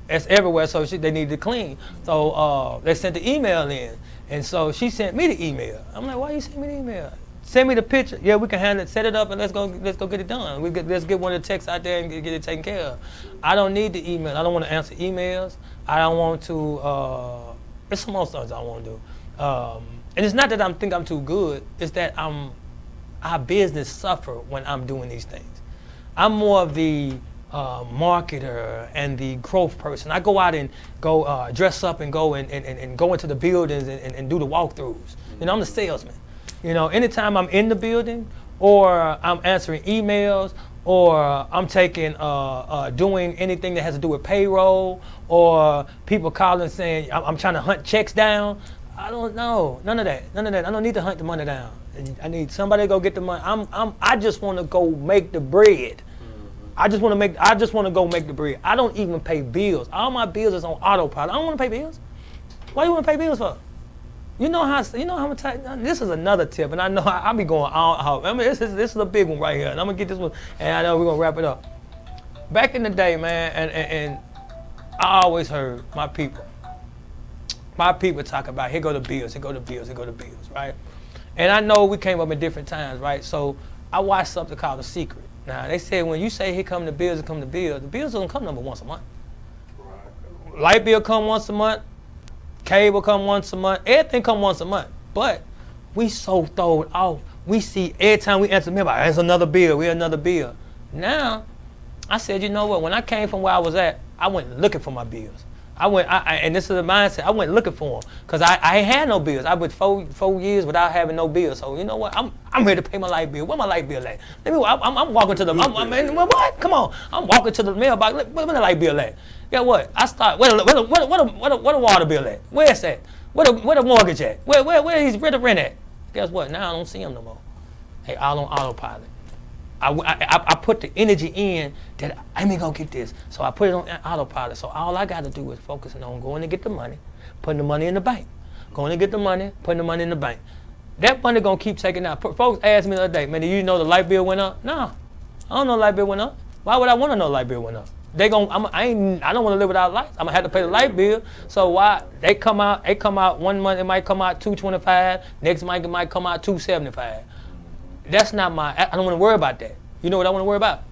it's everywhere, so they needed to clean. So they sent the email in. And so she sent me the email. I'm like, why you send me the email? Send me the picture. Yeah, we can handle it. Set it up and let's go get it done. Let's get one of the texts out there and get it taken care of. I don't need the email. I don't want to answer emails. I don't want to. It's some more stuff I want to do. And it's not that I think I'm too good. It's that our business suffer when I'm doing these things. I'm more of the marketer and the growth person. I go out and go dress up and go and go into the buildings and do the walkthroughs. You know, I'm the salesman. You know, anytime I'm in the building or I'm answering emails or I'm taking doing anything that has to do with payroll or people calling saying I'm trying to hunt checks down. I don't know. None of that. I don't need to hunt the money down. I need somebody to go get the money. I just want to go make the bread. I just want to go make the bread. I don't even pay bills. All my bills is on autopilot. I don't want to pay bills. Why you want to pay bills for? You know how much. This is another tip, and I know I'll be going on. I mean, this is a big one right here, and I'm gonna get this one, and I know we're gonna wrap it up. Back in the day, man, and I always heard my people talk about here go the bills, right? And I know we came up in different times, right? So I watched something called The Secret. Now they said when you say here come the bills, the bills don't come number once a month. Right. Light bill come once a month. Cable come once a month. Everything come once a month. But we so thrown off. We see every time we answer mailbox, there's another bill. We're another bill. Now, I said, you know what? When I came from where I was at, I went looking for my bills. And this is the mindset. I went looking for them because I ain't had no bills. I went 4 years without having no bills. So you know what? I'm ready to pay my light bill. Where my light bill at? I'm walking to the. What? Come on! I'm walking to the mailbox. Where the light bill at? Yeah, what? I start. Where the water bill at? Where's that? Where the mortgage at? Where the rent at? Guess what? Now I don't see them no more. Hey, all on autopilot. I put the energy in that let me go get this. So I put it on autopilot. So all I got to do is focusing on going to get the money, putting the money in the bank. Going to get the money, putting the money in the bank. That money going to keep taking out. Folks asked me the other day, man, do you know the light bill went up? No, I don't know the light bill went up. Why would I want to know the light bill went up? I don't want to live without lights. I'm going to have to pay the light bill. So why? They come out 1 month, it might come out $225. Next month, it might come out $275. That's not I don't want to worry about that. You know what I want to worry about?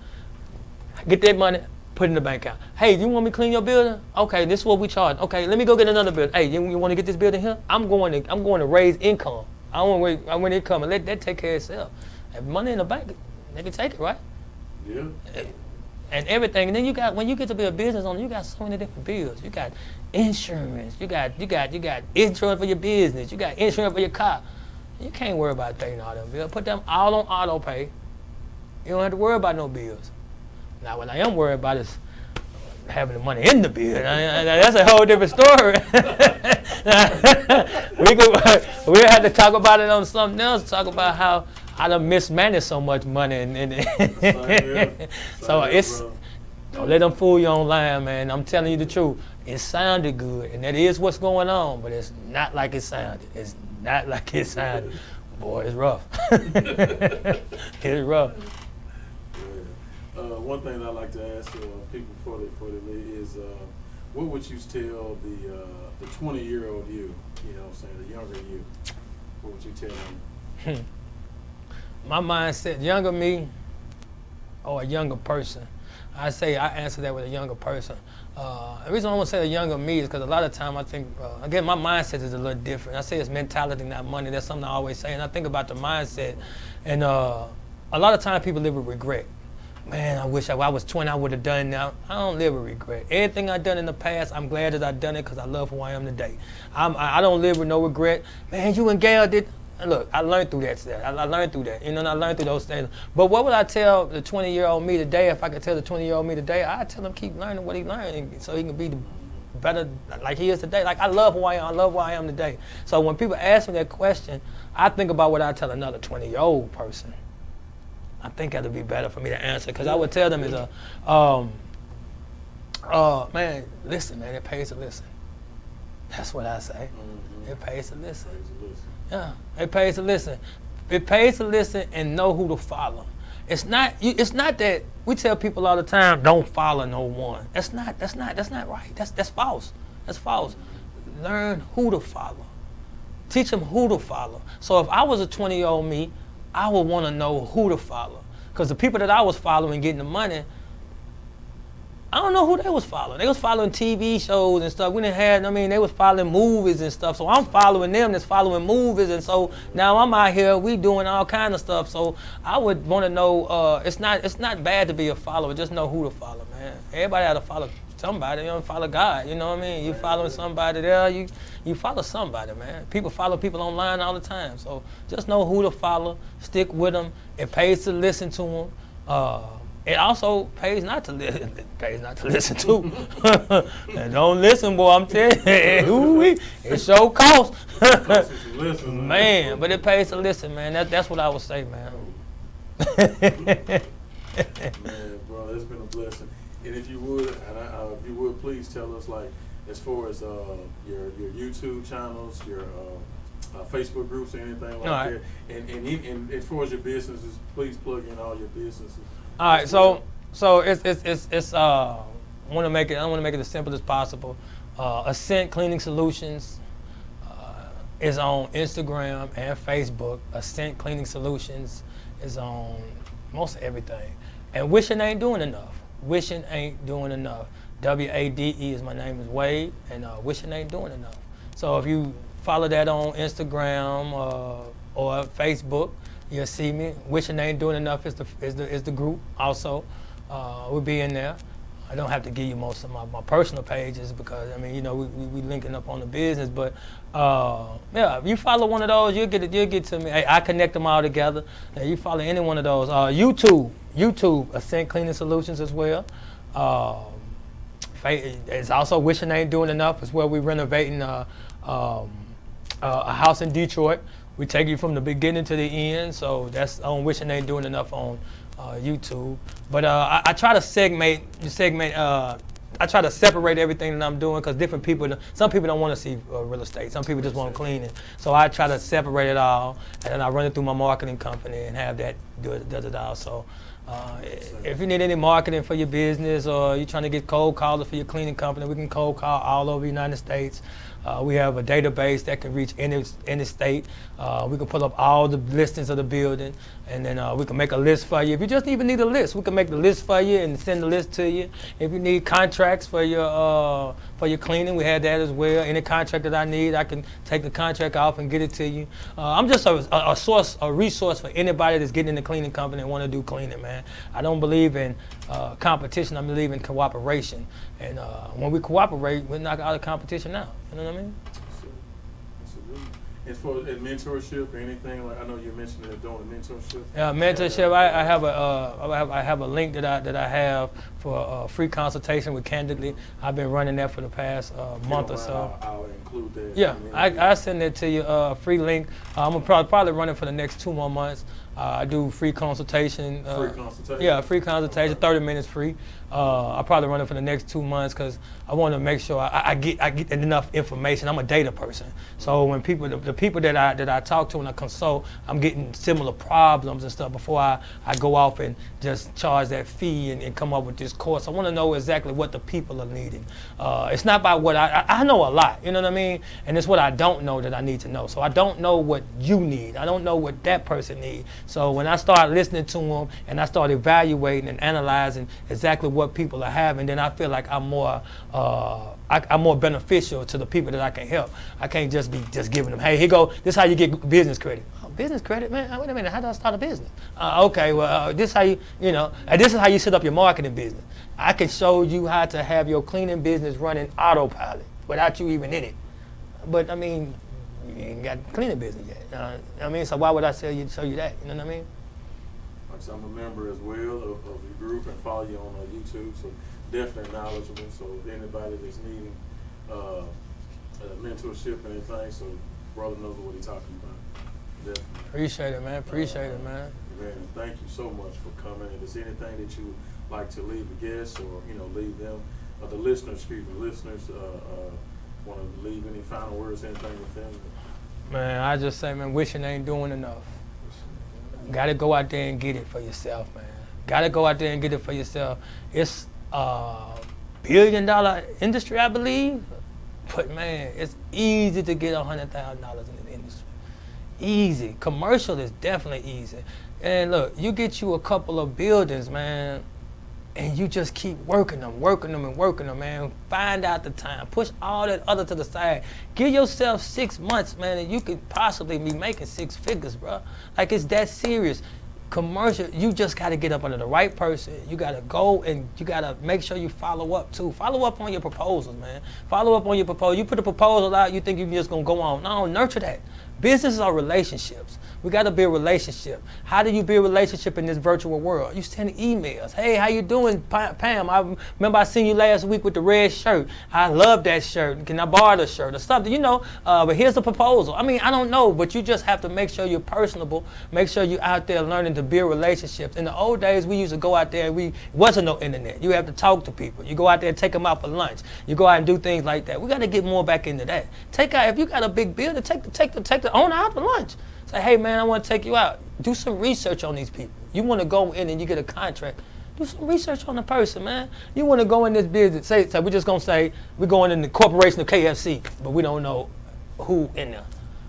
Get that money, put it in the bank account. Hey, you want me to clean your building? Okay, this is what we charge. Okay, let me go get another building. Hey, you want to get this building here? I'm going to raise income. I want income and let that take care of itself. If money in the bank, they can take it, right? Yeah. And everything. And then when you get to be a business owner, you got so many different bills. You got insurance. You got insurance for your business. You got insurance for your car. You can't worry about paying all them bills. Put them all on auto pay. You don't have to worry about no bills. Now, what I am worried about is having the money in the bill. That's a whole different story. We have to talk about it on something else. Talk about how I done mismanaged so much money. Don't let them fool you online, man. I'm telling you the truth. It sounded good, and that is what's going on, but it's not like it sounded. It's not like it sounded. Boy, it's rough. It's rough. One thing I like to ask people before they leave is, what would you tell the 20-year-old you? You know what I'm saying, the younger you. What would you tell them? My mindset, younger me or a younger person. I answer that with a younger person. The reason I want to say a younger me is because a lot of time I think, again, my mindset is a little different. I say it's mentality, not money. That's something I always say. And I think about the mindset. And a lot of times people live with regret. Man, I wish I was 20, I would have done it now. I don't live with regret. Everything I've done in the past, I'm glad that I've done it because I love who I am today. I don't live with no regret. Man, you and Gail did. Look, I learned through that. I learned through that. You know, and I learned through those things. But what would I tell the 20-year-old me today? If I could tell the 20-year-old me today, I'd tell him keep learning what he learned so he can be better like he is today. Like, I love who I am. I love who I am today. So when people ask me that question, I think about what I tell another 20-year-old person. I think that'd be better for me to answer because I would tell them man, listen, man, it pays to listen. That's what I say. Mm-hmm. It pays to listen. Yeah, it pays to listen. It pays to listen and know who to follow. It's not that we tell people all the time, don't follow no one. That's not right. That's false. That's false. Learn who to follow. Teach them who to follow. So if I was a 20-year-old me, I would want to know who to follow. Because the people that I was following getting the money, I don't know who they was following. They was following TV shows and stuff. They was following movies and stuff. So I'm following them that's following movies. And so now I'm out here, we doing all kind of stuff. So I would want to know, it's not bad to be a follower. Just know who to follow, man. Everybody has to follow somebody. You don't follow God. You know what I mean? You following somebody there, you follow somebody, man. People follow people online all the time. So just know who to follow. Stick with them. It pays to listen to them. It also pays not to listen. It pays not to listen to. And don't listen, boy. I'm telling you, it sure costs. Man, but it pays to listen, man. That's what I would say, man. Man, bro, it's been a blessing. And if you would, please tell us, like, as far as your YouTube channels, your Facebook groups, or anything like that, and as far as your businesses, please plug in all your businesses. All right, so it's I want to make it as simple as possible. ASCENT Cleaning Solutions is on Instagram and Facebook. ASCENT Cleaning Solutions is on most everything. And Wishing Ain't Doing Enough. Wishing Ain't Doing Enough. WADE is my name is Wade, and Wishing Ain't Doing Enough. So if you follow that on Instagram or Facebook, you'll see me. Wishing Ain't Doing Enough is the group also. We'll be in there. I don't have to give you most of my personal pages because we linking up on the business. But yeah, if you follow one of those, you'll get to me. I connect them all together. You follow any one of those. YouTube, ASCENT Cleaning Solutions as well. It's also Wishing Ain't Doing Enough. It's where we're renovating a house in Detroit. We take you from the beginning to the end, so that's on Wishing Ain't Doing Enough on YouTube. But I try to segment. I try to separate everything that I'm doing because different people, some people don't want to see real estate. Some people just want cleaning. So I try to separate it all, and then I run it through my marketing company and have that does it all. So if you need any marketing for your business or you're trying to get cold callers for your cleaning company, we can cold call all over the United States. We have a database that can reach any state. We can pull up all the listings of the building, and then we can make a list for you. If you just even need a list, we can make the list for you and send the list to you. If you need contracts for your cleaning, we have that as well. Any contract that I need, I can take the contract off and get it to you. I'm just a resource for anybody that's getting in the cleaning company and want to do cleaning, man. I don't believe in competition. I believe in cooperation. And when we cooperate, we knock all the competition out. You know what I mean? Absolutely. And for mentorship or anything, like I know you mentioned that doing mentorship. Yeah, mentorship. I have a link that I have for a free consultation with Candidly. I've been running that for the past month or so. I'll include that. Yeah, I send it to you. Free link. I'm gonna probably run it for the next 2 more months. I do free consultation. Free consultation? Yeah, free consultation, okay. 30 minutes free. I'll probably run it for the next 2 months because I want to make sure I get enough information. I'm a data person. So when the people that I talk to and I consult, I'm getting similar problems and stuff before I go off and just charge that fee and come up with this course. I want to know exactly what the people are needing. It's not about what I know a lot, you know what I mean? And it's what I don't know that I need to know. So I don't know what you need. I don't know what that person needs. So when I start listening to them and I start evaluating and analyzing exactly what people are having, then I feel like I'm more beneficial to the people that I can help. I can't just be giving them, hey, here go, this is how you get business credit. Oh, business credit, man? Wait a minute, how do I start a business? Okay, well, this is how this is how you set up your marketing business. I can show you how to have your cleaning business running autopilot without you even in it. But I mean, you ain't got cleaning business yet. I mean, so why would I show you that? You know what I mean? Like, so I'm a member as well of your group and follow you on YouTube, so definitely knowledgeable. So if anybody that's needing mentorship or anything, so brother knows what he's talking about. Definitely. Appreciate it, man. Appreciate it, man. Man, thank you so much for coming. If there's anything that you would like to leave the guests or leave them, the listeners, want to leave any final words, anything with them? Man, I just say, man, wishing ain't doing enough. Got to go out there and get it for yourself, man. Got to go out there and get it for yourself. It's a $1 billion industry, I believe. But, man, it's easy to get $100,000 in the industry. Easy. Commercial is definitely easy. And, look, you get you a couple of buildings, man, and you just keep working them, man. Find out the time. Push all that other to the side. Give yourself 6 months, man, and you could possibly be making 6 figures, bro. Like, it's that serious. Commercial, you just got to get up under the right person. You got to go and you got to make sure you follow up, too. Follow up on your proposals, man. Follow up on your proposal. You put a proposal out, you think you're just going to go on. No, nurture that. Businesses are relationships. We got to build relationship. How do you build relationship in this virtual world? You send emails. Hey, how you doing, Pam? I remember I seen you last week with the red shirt. I love that shirt. Can I borrow the shirt or something? But here's the proposal. I mean, I don't know, but you just have to make sure you're personable. Make sure you're out there learning to build relationships. In the old days, we used to go out there. Wasn't no internet. You have to talk to people. You go out there and take them out for lunch. You go out and do things like that. We got to get more back into that. If you got a big building, take the owner out for lunch. Say, hey, man, I want to take you out. Do some research on these people. You want to go in and you get a contract. Do some research on the person, man. You want to go in this business. Say we're just going to say we're going in the corporation of KFC, but we don't know who in there.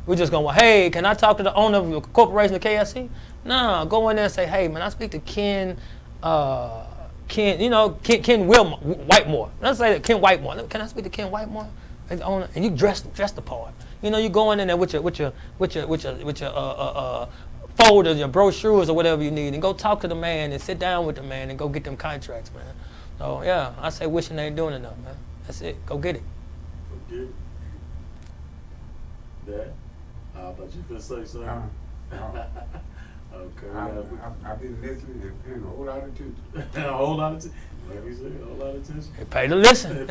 We're just going, hey, can I talk to the owner of the corporation of KFC? No, go in there and say, hey, man, I speak to Ken Whitemore. Let's say Ken Whitemore. Can I speak to Ken Whitemore? And you dress the part. You go in there with your folders, your brochures, or whatever you need, and go talk to the man and sit down with the man and go get them contracts, man. So yeah, I say wishing they ain't doing enough, man. That's it. Go get it. Go get it. Dad, I thought you were going to say something. Okay. I've been listening and paying a whole lot of attention. A whole lot of attention. Like you said, a whole lot of attention. It pay to listen. It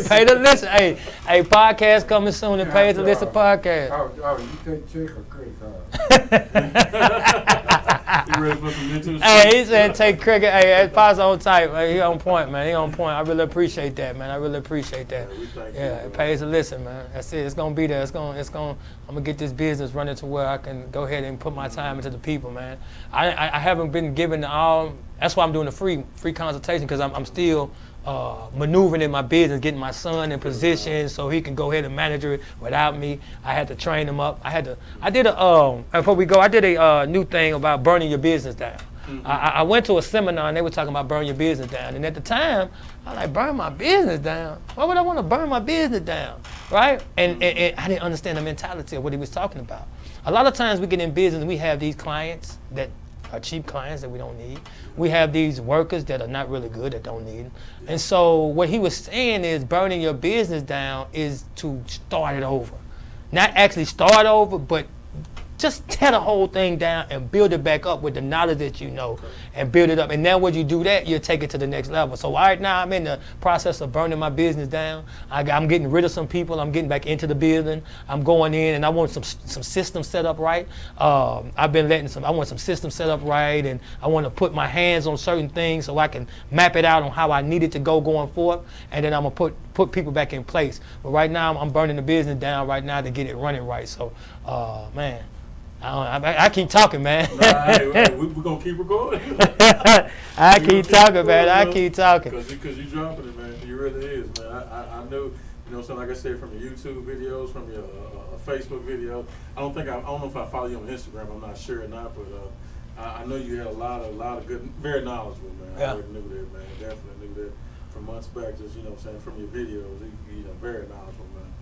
pay to listen. Hey, podcast coming soon. It pays to listen podcast. You take check or credit card? You ready for some mental? Hey, he said take cricket. Hey, Pops on type. He on point, man. He on point. I really appreciate that, man. I really appreciate that. Yeah, it pays to listen, man. That's it. It's gonna be there. I'm gonna get this business running to where I can go ahead and put my time into the people, man. I haven't been given all. That's why I'm doing the free consultation, because I'm still maneuvering in my business, getting my son in position so he can go ahead and manage it without me. I had to train him up. I did a new thing about burning your business down. Mm-hmm. I went to a seminar and they were talking about burning your business down. And at the time, I was like, burn my business down? Why would I want to burn my business down, right? And I didn't understand the mentality of what he was talking about. A lot of times we get in business and we have these clients that are cheap clients that we don't need. We have these workers that are not really good, that don't need them. And so what he was saying is burning your business down is to start it over. Not actually start over, but just tear the whole thing down and build it back up with the knowledge that you know, and build it up. And then when you do that, you'll take it to the next level. So right now I'm in the process of burning my business down. I'm getting rid of some people. I'm getting back into the building. I'm going in and I want some systems set up right. I want some systems set up right, and I want to put my hands on certain things so I can map it out on how I need it to go going forward. And then I'm gonna put people back in place. But right now I'm burning the business down right now to get it running right. So, man. I keep talking, man. Hey, we're going to keep recording. I keep talking, man. I keep talking. Because you're dropping it, man. You really is, man. I know, so like I said, from your YouTube videos, from your Facebook video. I don't know if I follow you on Instagram. I'm not sure or not, but I know you had a lot of good, very knowledgeable, man. Yeah. I already knew that, man. Definitely knew that from months back, just, from your videos. Very knowledgeable, man.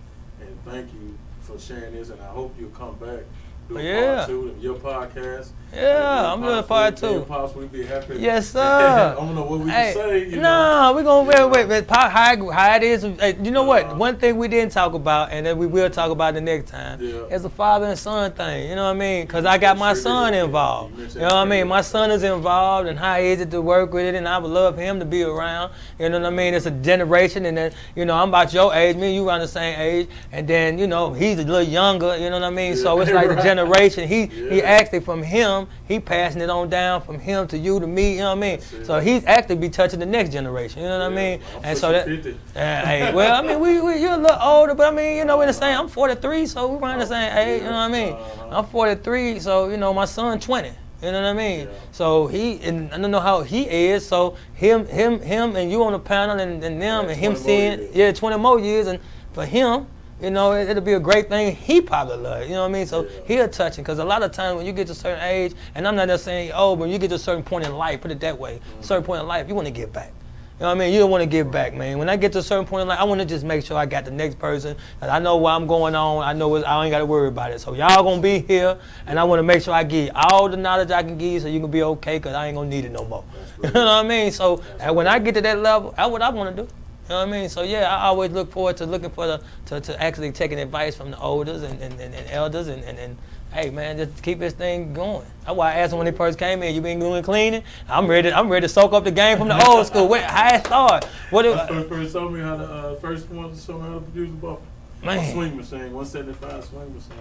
And thank you for sharing this, and I hope you'll come back. Part two of your podcast. Yeah, I'm doing part two. Possibly be happy. Yes, sir. I don't know what we can say. We're gonna wait. How it is. You know what? One thing we didn't talk about, and then we will talk about the next time, is the father and son thing. You know what I mean? Because I got my son involved. You know what I mean? My son is involved, and how is it to work with it, and I would love him to be around. You know what I mean? It's a generation, and then I'm about your age. Me and you around the same age, and then he's a little younger. You know what I mean? So it's like the generation. He actually from him, he passing it on down from him to you to me, you know what I mean? So he's actually be touching the next generation, you know what I mean? And so that, well, I mean, you're a little older, but I mean, in the same, I'm 43, so we're around the same age, you know what I mean? I'm 43, so, my son 20. You know what I mean? Yeah. So and I don't know how he is. So him, and you on the panel, and them, and him seeing, 20 more years, and for him, it'll be a great thing. He probably love it, you know what I mean? So he'll touch it, because a lot of times when you get to a certain age, and I'm not just saying, but when you get to a certain point in life, put it that way, a certain point in life, you want to give back. You know what I mean? You don't want to give back, man. When I get to a certain point in life, I want to just make sure I got the next person, and I know where I'm going on. I know I ain't got to worry about it. So y'all going to be here, and I want to make sure I give all the knowledge I can give you so you can be okay, because I ain't going to need it no more. You know what I mean? So when I get to that level, that's what I want to do. You know what I mean? So I always look forward to looking for to actually taking advice from the elders and elders and hey man, just keep this thing going. That's why I asked him when he first came in, you been doing cleaning? I'm ready to soak up the game from the old school. How it started? First told me how to first one show me how to produce a buffer. A swing machine, 175 swing machine.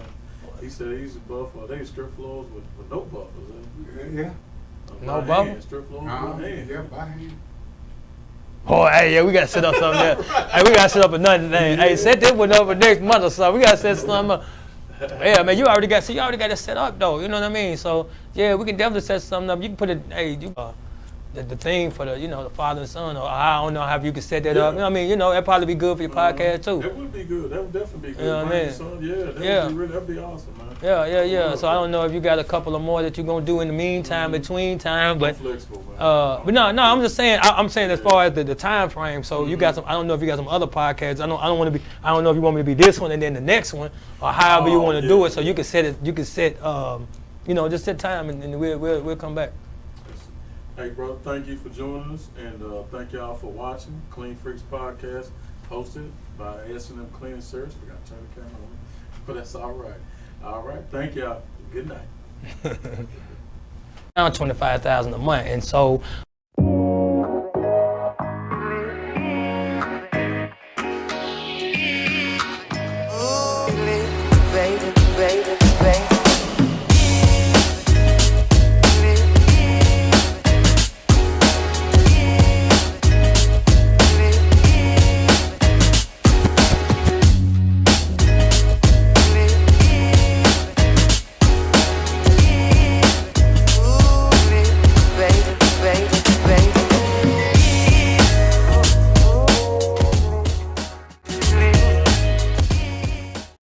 He said he used to buffer. They strip floors with no buffers. Yeah. No buffer? Strip floors by hand. Yeah, by hand. Oh, hey, we gotta set up something there. Hey, we gotta set up another thing. Hey, set this one up for next month or so. We gotta set something up. Yeah, man, you already got it set up though. You know what I mean? So yeah, we can definitely set something up. You can put it, the thing for the father and son, or I don't know how you can set that up. You know what I mean? That'd probably be good for your podcast too. That would be good. That would definitely be good. You know what I mean? That'd be awesome, man. Yeah. So I don't know if you got a couple of more that you're gonna do in the meantime, between time, but flexible, man. But no, I'm just saying. I'm saying as far as the time frame. So you got some. I don't know if you got some other podcasts. I don't know if you want me to be this one and then the next one, or however you want to do it. So you can set it. You can set. Just set time and we'll come back. Hey, bro, thank you for joining us, and thank y'all for watching Clean Freaks Podcast, hosted by ASCENT Cleaning Service. We got to turn the camera on, but that's all right. All right, thank y'all. Good night. Around $25,000 a month, and so